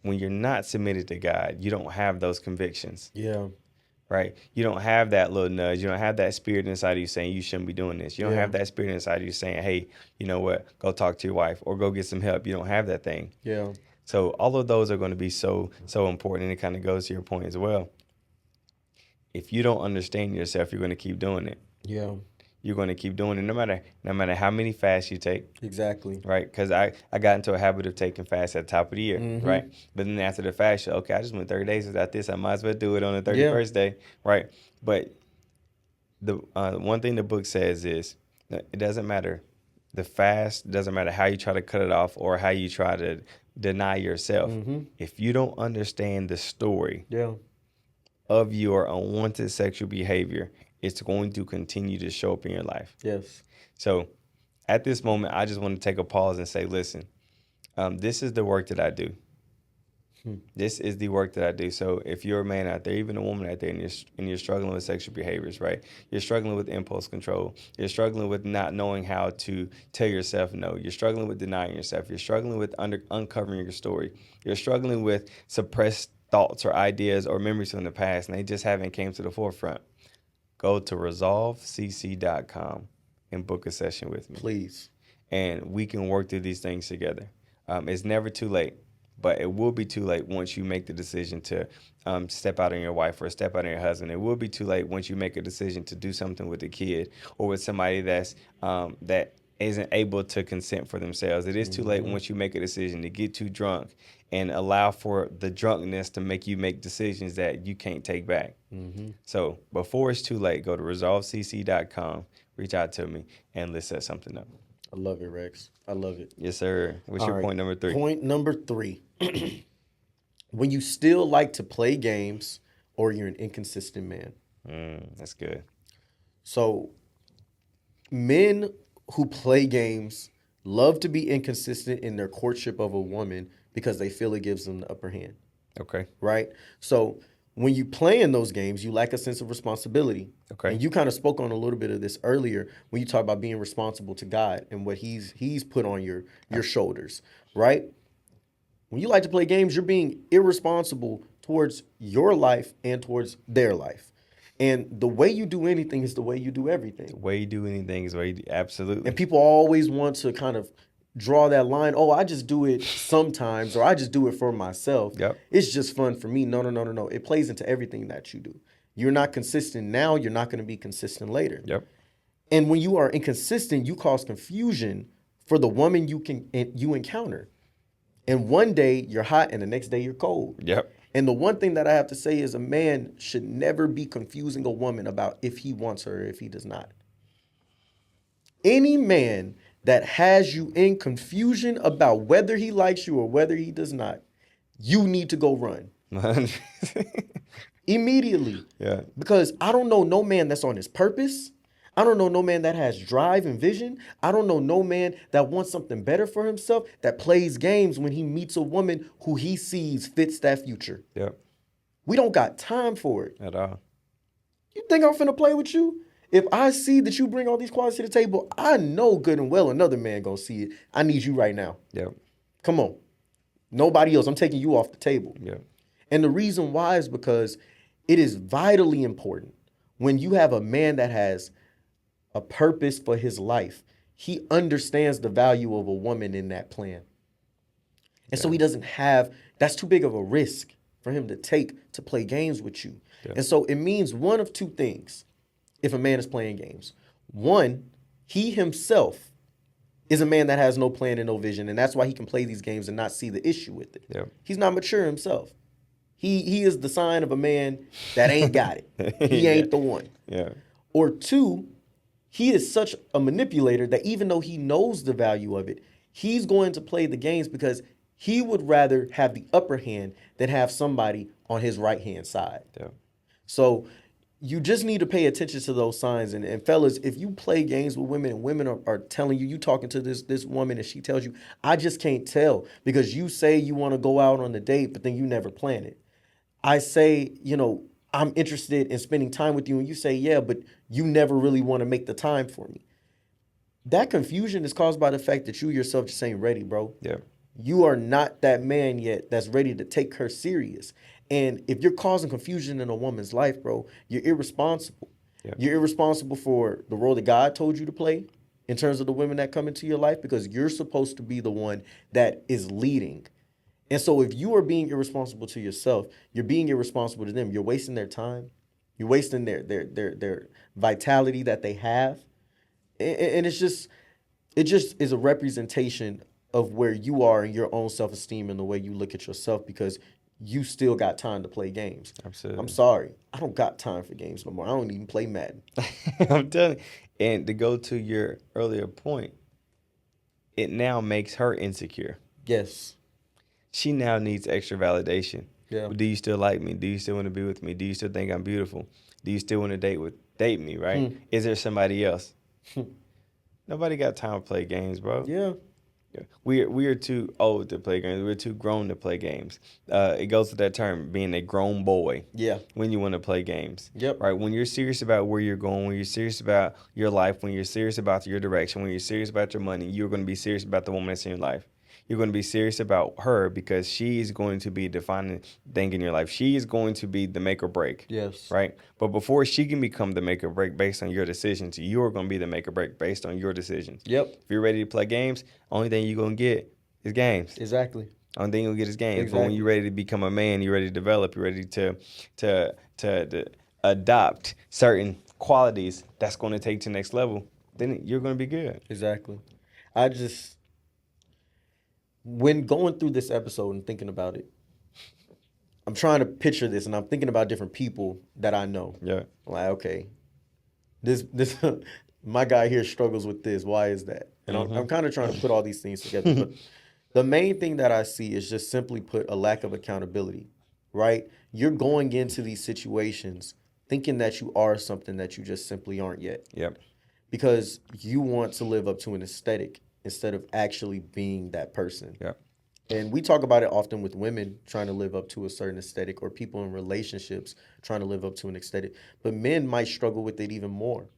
when you're not submitted to God, you don't have those convictions. Yeah. Right? You don't have that little nudge. You don't have that spirit inside of you saying you shouldn't be doing this. You don't have that spirit inside of you saying, hey, you know what, go talk to your wife or go get some help. You don't have that thing. Yeah. So all of those are going to be so important, and it kind of goes to your point as well. If you don't understand yourself, you're going to keep doing it. Yeah. You're going to keep doing it no matter how many fasts you take. Exactly. Right? Because I got into a habit of taking fasts at the top of the year, right? But then after the fast, okay, I just went 30 days without this. I might as well do it on the 31st day, right? But the one thing the book says is, it doesn't matter. The fast doesn't matter how you try to cut it off or how you try to deny yourself. If you don't understand the story of your unwanted sexual behavior, it's going to continue to show up in your life. Yes. So at this moment, I just want to take a pause and say, listen, this is the work that I do. This is the work that I do. So if you're a man out there, even a woman out there, and you're struggling with sexual behaviors, right? You're struggling with impulse control. You're struggling with not knowing how to tell yourself no. You're struggling with denying yourself. You're struggling with uncovering your story. You're struggling with suppressed thoughts or ideas or memories from the past, and they just haven't came to the forefront. Go to resolvecc.com and book a session with me. Please. And we can work through these things together. It's never too late. But it will be too late once you make the decision to step out on your wife or step out on your husband. It will be too late once you make a decision to do something with a kid or with somebody that isn't able to consent for themselves. It is too late once you make a decision to get too drunk and allow for the drunkenness to make you make decisions that you can't take back. So before it's too late, go to resolvecc.com, reach out to me, and let's set something up. I love it, Rex. I love it. Yes, sir. What's your point number 3? Point number 3. When you still like to play games or you're an inconsistent man. That's good. So men who play games love to be inconsistent in their courtship of a woman because they feel it gives them the upper hand. Okay. Right? So when you play in those games, you lack a sense of responsibility. Okay. And you kind of spoke on a little bit of this earlier when you talk about being responsible to God and what he's put on your shoulders, right? When you like to play games, you're being irresponsible towards your life and towards their life. And the way you do anything is the way you do everything. The way you do anything is the way you do, absolutely. And people always want to kind of draw that line. Oh, I just do it sometimes, or I just do it for myself. Yep. It's just fun for me. No. It plays into everything that you do. You're not consistent now. You're not going to be consistent later. Yep. And when you are inconsistent, you cause confusion for the woman you encounter. And one day you're hot and the next day you're cold. Yep. And the one thing that I have to say is a man should never be confusing a woman about if he wants her or if he does not. Any man that has you in confusion about whether he likes you or whether he does not, you need to go run. Immediately. Yeah. Because I don't know no man that's on his purpose. I don't know no man that has drive and vision. I don't know no man that wants something better for himself, that plays games when he meets a woman who he sees fits that future. Yep. We don't got time for it. At all. You think I'm finna play with you? If I see that you bring all these qualities to the table, I know good and well another man gonna see it. I need you right now. Yep. Come on. Nobody else. I'm taking you off the table. Yep. And the reason why is because it is vitally important when you have a man that has a purpose for his life. He understands the value of a woman in that plan. And so he doesn't have, that's too big of a risk for him to take to play games with you. Yeah. And so it means one of two things if a man is playing games. One, he himself is a man that has no plan and no vision, and that's why he can play these games and not see the issue with it. Yep. He's not mature himself. He is the sign of a man that ain't got it. He ain't the one. Yeah. Or two, he is such a manipulator that even though he knows the value of it, he's going to play the games because he would rather have the upper hand than have somebody on his right-hand side. Yeah. So you just need to pay attention to those signs. And fellas, if you play games with women and women are telling you, you talking to this woman and she tells you, I just can't tell because you say you want to go out on the date, but then you never plan it. I say, I'm interested in spending time with you. And you say, yeah, but you never really want to make the time for me. That confusion is caused by the fact that you yourself just ain't ready, bro. Yeah. You are not that man yet that's ready to take her serious. And if you're causing confusion in a woman's life, bro, you're irresponsible. Yeah. You're irresponsible for the role that God told you to play in terms of the women that come into your life because you're supposed to be the one that is leading. And so if you are being irresponsible to yourself, you're being irresponsible to them. You're wasting their time. You're wasting their vitality that they have. And it just is a representation of where you are in your own self-esteem and the way you look at yourself because you still got time to play games. Absolutely. I'm sorry. I don't got time for games no more. I don't even play Madden. I'm telling you. And to go to your earlier point, it now makes her insecure. Yes. She now needs extra validation. Yeah. Do you still like me? Do you still want to be with me? Do you still think I'm beautiful? Do you still want to date me, right? Is there somebody else? Nobody got time to play games, bro. Yeah. We are too old to play games. We're too grown to play games. It goes to that term, being a grown boy. Yeah. When you want to play games. Yep. Right. When you're serious about where you're going, when you're serious about your life, when you're serious about your direction, when you're serious about your money, you're going to be serious about the woman that's in your life. You're going to be serious about her because she is going to be a defining thing in your life. She is going to be the make or break. Yes. Right? But before she can become the make or break based on your decisions, you're going to be the make or break based on your decisions. Yep. If you're ready to play games, only thing you're going to get is games. Exactly. Only thing you'll get is gains. Exactly. But when you're ready to become a man, you're ready to develop, you're ready to adopt certain qualities that's going to take to the next level, then you're going to be good. Exactly. I just, when going through this episode and thinking about it, I'm trying to picture this and I'm thinking about different people that I know. Yeah. Like, okay, this my guy here struggles with this. Why is that? And I'm kind of trying to put all these things together. But the main thing that I see is just simply put a lack of accountability, right? You're going into these situations thinking that you are something that you just simply aren't yet. Yep. Because you want to live up to an aesthetic instead of actually being that person. Yep. And we talk about it often with women trying to live up to a certain aesthetic or people in relationships trying to live up to an aesthetic. But men might struggle with it even more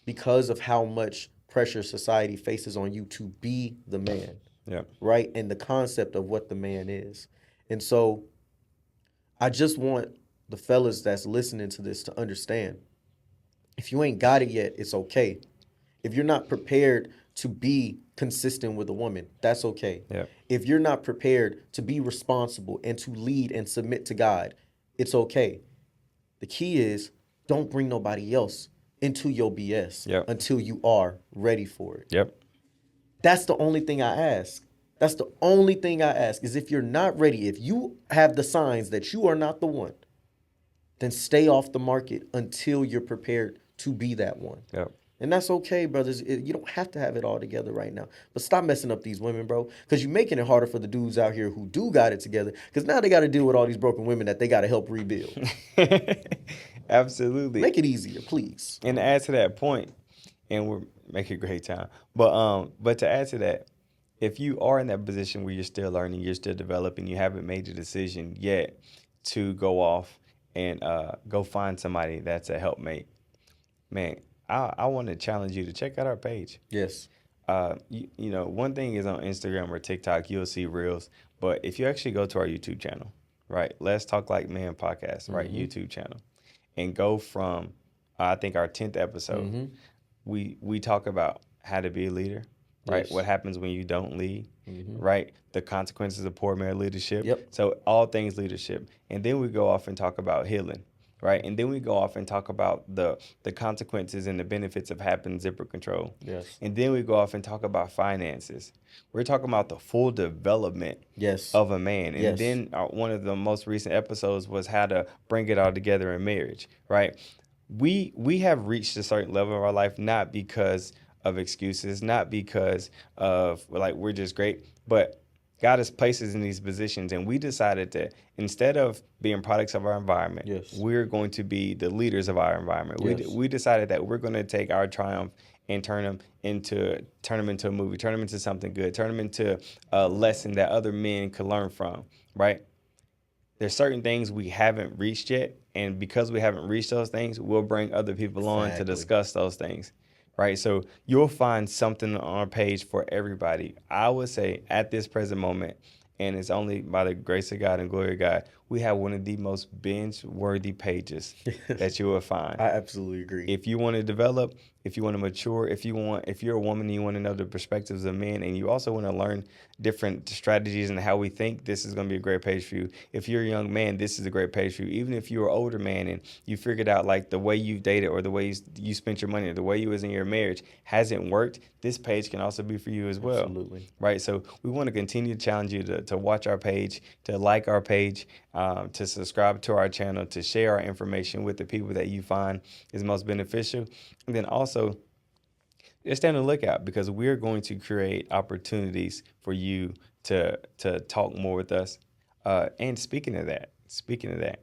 because of how much pressure society faces on you to be the man. Yep. Right? And the concept of what the man is. And so I just want the fellas that's listening to this to understand, if you ain't got it yet, it's okay. If you're not prepared to be consistent with a woman, that's okay. Yep. If you're not prepared to be responsible and to lead and submit to God, it's okay. The key is don't bring nobody else into your BS until you are ready for it. Yep. That's the only thing I ask. That's the only thing I ask is if you're not ready, if you have the signs that you are not the one, then stay off the market until you're prepared to be that one. Yep. And that's okay, brothers. You don't have to have it all together right now. But stop messing up these women, bro. Because you're making it harder for the dudes out here who do got it together. Because now they got to deal with all these broken women that they got to help rebuild. Absolutely. Make it easier, please. And to add to that point, and we're making a great time. But to add to that, if you are in that position where you're still learning, you're still developing, you haven't made the decision yet to go off and go find somebody that's a helpmate, man, I want to challenge you to check out our page. Yes. You know, one thing is on Instagram or TikTok, you'll see reels. But if you actually go to our YouTube channel, right, Let's Talk Like Men podcast, right, YouTube channel, and go from, I think, our 10th episode, we talk about how to be a leader, right? Yes. What happens when you don't lead, right? The consequences of poor male leadership. Yep. So all things leadership. And then we go off and talk about healing, right? And then we go off and talk about the consequences and the benefits of having zipper control. Yes. And then we go off and talk about finances. We're talking about the full development of a man. And then one of the most recent episodes was how to bring it all together in marriage, right? We have reached a certain level of our life, not because of excuses, not because of like we're just great, but God has placed us in these positions, and we decided that instead of being products of our environment, we're going to be the leaders of our environment. We decided that we're going to take our triumph and turn them into a movie, turn them into something good, turn them into a lesson that other men could learn from, right? There's certain things we haven't reached yet, and because we haven't reached those things, we'll bring other people on to discuss those things, right? So you'll find something on our page for everybody. I would say at this present moment, and it's only by the grace of God and glory of God, we have one of the most binge-worthy pages that you will find. I absolutely agree. If you want to develop, if you want to mature, if you're a woman and you want to know the perspectives of men, and you also want to learn different strategies and how we think, this is going to be a great page for you. If you're a young man, this is a great page for you. Even if you're an older man and you figured out like the way you've dated or the way you spent your money or the way you was in your marriage hasn't worked, this page can also be for you as well. Absolutely. Right? So we want to continue to challenge you to watch our page, to like our page, to subscribe to our channel, to share our information with the people that you find is most beneficial. And then also, just stay on the lookout because we're going to create opportunities for you to talk more with us. And speaking of that,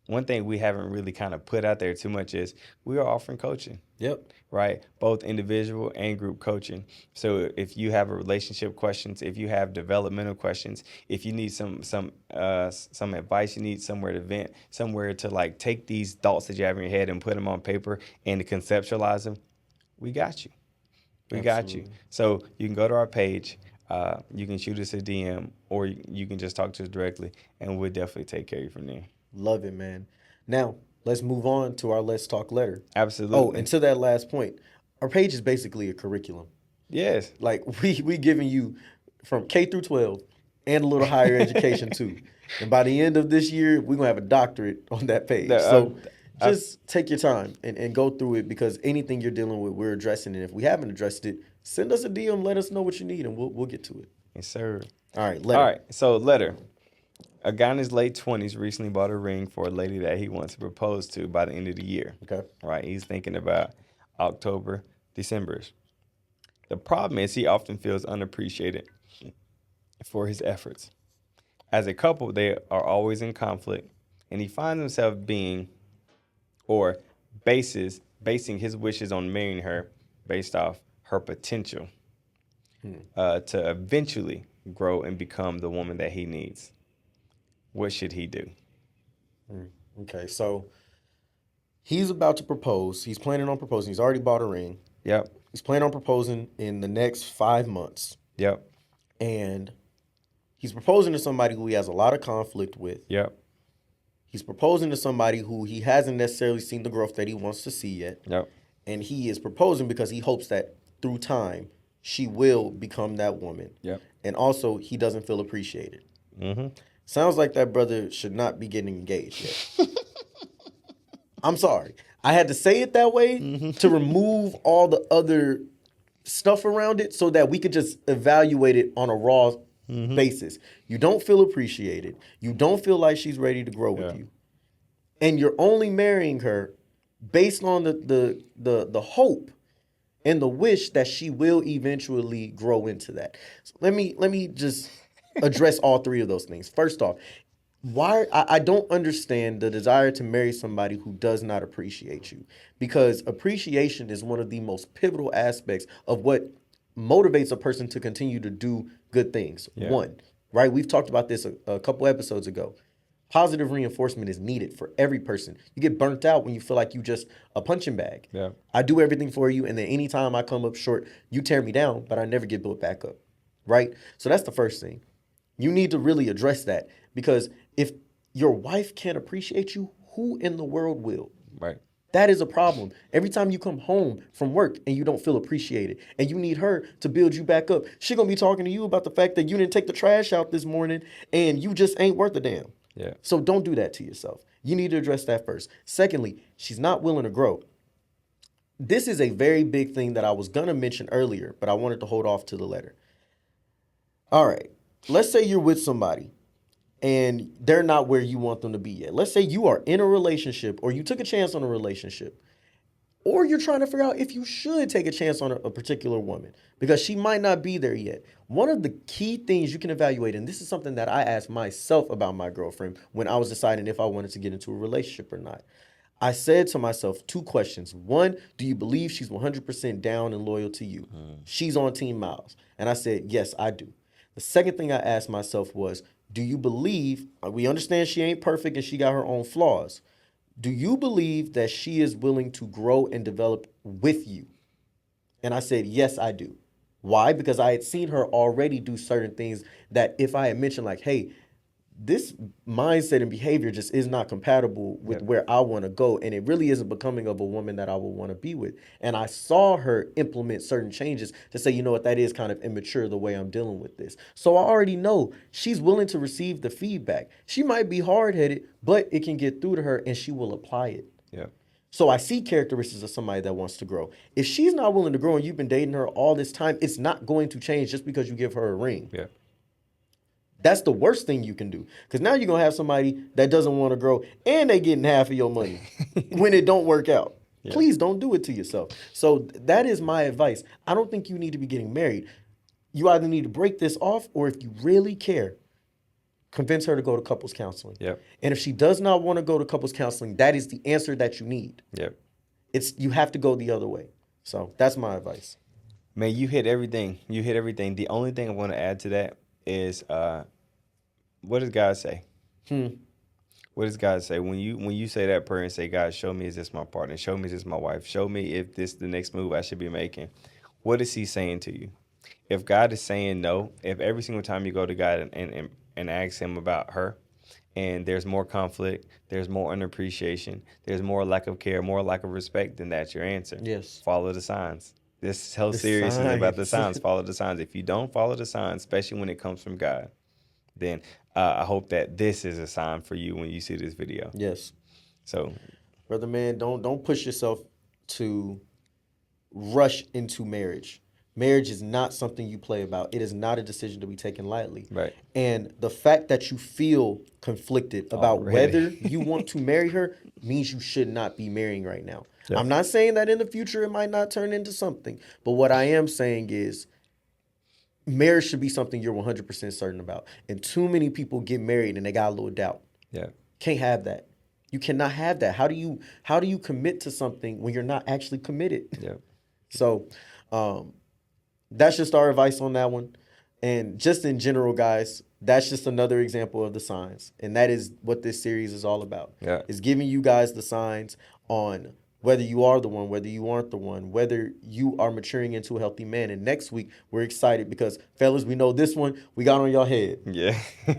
one thing we haven't really kind of put out there too much is we are offering coaching. Yep. Right? Both individual and group coaching. So if you have relationship questions, if you have developmental questions, if you need some advice, you need somewhere to vent, somewhere to like take these thoughts that you have in your head and put them on paper and to conceptualize them, we got you. We got you. So you can go to our page. You can shoot us a DM or you can just talk to us directly and we'll definitely take care of you from there. Love it, man. Now, let's move on to our Let's Talk letter. Absolutely. Oh, and to that last point, our page is basically a curriculum. Yes. Like we giving you from K through 12 and a little higher education too. And by the end of this year, we're gonna have a doctorate on that page. The, So I, just take your time and go through it, because anything you're dealing with, we're addressing it. If we haven't addressed it, send us a DM, let us know what you need, and we'll get to it. yes, sir. All right, All letter. right, so letter. A guy in his late 20s recently bought a ring for a lady that he wants to propose to by the end of the year. Okay. Right, he's thinking about October, December. The problem is he often feels unappreciated for his efforts. As a couple, they are always in conflict, and he finds himself being or basing his wishes on marrying her based off her potential to eventually grow and become the woman that he needs. What should he do? Okay, so he's about to propose. He's planning on proposing. He's already bought a ring. Yep. He's planning on proposing in the next 5 months. Yep. And he's proposing to somebody who he has a lot of conflict with. Yep. He's proposing to somebody who he hasn't necessarily seen the growth that he wants to see yet. Yep. And he is proposing because he hopes that through time, she will become that woman. Yep. And also, he doesn't feel appreciated. Mm-hmm. Sounds like that brother should not be getting engaged yet. I'm sorry. I had to say it that way to remove all the other stuff around it so that we could just evaluate it on a raw basis. You don't feel appreciated. You don't feel like she's ready to grow with you. And you're only marrying her based on the hope and the wish that she will eventually grow into that. So let me just address all three of those things. First off, why I don't understand the desire to marry somebody who does not appreciate you, because appreciation is one of the most pivotal aspects of what motivates a person to continue to do good things. Yeah. One, right? We've talked about this a couple episodes ago. Positive reinforcement is needed for every person. You get burnt out when you feel like you just a punching bag. Yeah. I do everything for you, and then anytime I come up short, you tear me down, but I never get built back up, right? So that's the first thing. You need to really address that, because if your wife can't appreciate you, who in the world will? Right. That is a problem. Every time you come home from work and you don't feel appreciated and you need her to build you back up, she gonna be talking to you about the fact that you didn't take the trash out this morning and you just ain't worth a damn. Yeah. So don't do that to yourself. You need to address that first. Secondly, she's not willing to grow. This is a very big thing that I was gonna mention earlier, but I wanted to hold off to the letter. All right, let's say you're with somebody and they're not where you want them to be yet. Let's say you are in a relationship, or you took a chance on a relationship, or you're trying to figure out if you should take a chance on a particular woman because she might not be there yet. One of the key things you can evaluate, and this is something that I asked myself about my girlfriend when I was deciding if I wanted to get into a relationship or not. I said to myself 2 questions. One, do you believe she's 100% down and loyal to you? She's on Team Miles. And I said, yes, I do. The second thing I asked myself was, do you believe, we understand she ain't perfect and she got her own flaws. Do you believe that she is willing to grow and develop with you? And I said, yes, I do. Why? Because I had seen her already do certain things that if I had mentioned like, hey, this mindset and behavior just is not compatible with where I want to go. And it really isn't becoming of a woman that I would want to be with. And I saw her implement certain changes to say, you know what, that is kind of immature the way I'm dealing with this. So I already know she's willing to receive the feedback. She might be hard-headed, but it can get through to her and she will apply it. Yeah. So I see characteristics of somebody that wants to grow. If she's not willing to grow and you've been dating her all this time, it's not going to change just because you give her a ring. Yeah. That's the worst thing you can do, because now you're going to have somebody that doesn't want to grow and they getting half of your money when it don't work out. Yeah. Please don't do it to yourself. So that is my advice. I don't think you need to be getting married. You either need to break this off, or if you really care, convince her to go to couples counseling. Yep. And if she does not want to go to couples counseling, that is the answer that you need. Yep. You have to go the other way. So that's my advice. Man, you hit everything. You hit everything. The only thing I want to add to that is what does God say? What does God say? When you say that prayer and say, God, show me, is this my partner? Show me, is this my wife? Show me if this is the next move I should be making. What is he saying to you? If God is saying no, if every single time you go to God and ask him about her, and there's more conflict, there's more unappreciation, there's more lack of care, more lack of respect, then that's your answer. Yes. Follow the signs. This whole series is about the signs. Follow the signs. If you don't follow the signs, especially when it comes from God, then I hope that this is a sign for you when you see this video. Yes. So, brother man, don't push yourself to rush into marriage. Marriage is not something you play about. It is not a decision to be taken lightly. right. And the fact that you feel conflicted about whether Already. you want to marry her means you should not be marrying right now. Yep. I'm not saying that in the future it might not turn into something, but what I am saying is marriage should be something you're 100% certain about. And too many people get married and they got a little doubt. Yeah. Can't have that. You cannot have that. How do you commit to something when you're not actually committed? Yeah. So, that's just our advice on that one. And just in general, guys, that's just another example of the signs. And that is what this series is all about. Yeah. It's giving you guys the signs on whether you are the one, whether you aren't the one, whether you are maturing into a healthy man. And next week, we're excited because, fellas, we know this one we got on your head. Yeah.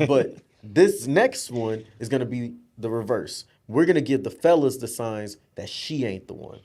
But this next one is going to be the reverse. We're going to give the fellas the signs that she ain't the one.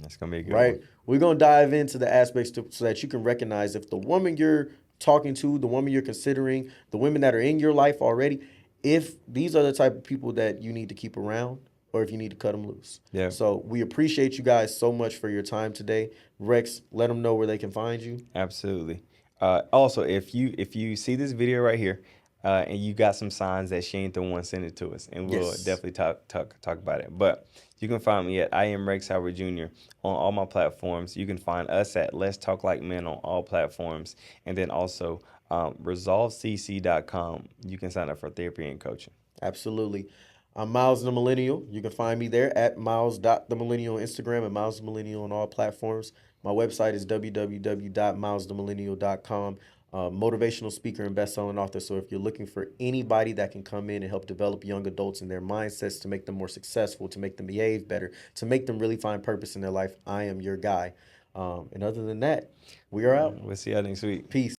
That's going to be a good Right? one. We're going to dive into the aspects so that you can recognize if the woman you're talking to, the woman you're considering, the women that are in your life already, if these are the type of people that you need to keep around or if you need to cut them loose. Yeah. So we appreciate you guys so much for your time today. Rex, let them know where they can find you. Absolutely. Also, if you see this video right here, and you got some signs that she ain't the one, send it to us, and we'll Yes. definitely talk about it. But you can find me at I am Rex Howard Jr. on all my platforms. You can find us at Let's Talk Like Men on all platforms, and then also resolvecc.com. You can sign up for therapy and coaching. Absolutely. I'm Miles the Millennial. You can find me there at miles.themillennial on Instagram and Miles the Millennial on all platforms. My website is www.milesthemillennial.com. Motivational speaker and best-selling author. So if you're looking for anybody that can come in and help develop young adults and their mindsets to make them more successful, to make them behave better, to make them really find purpose in their life, I am your guy. And other than that, we are out. We'll see y'all next week. Peace.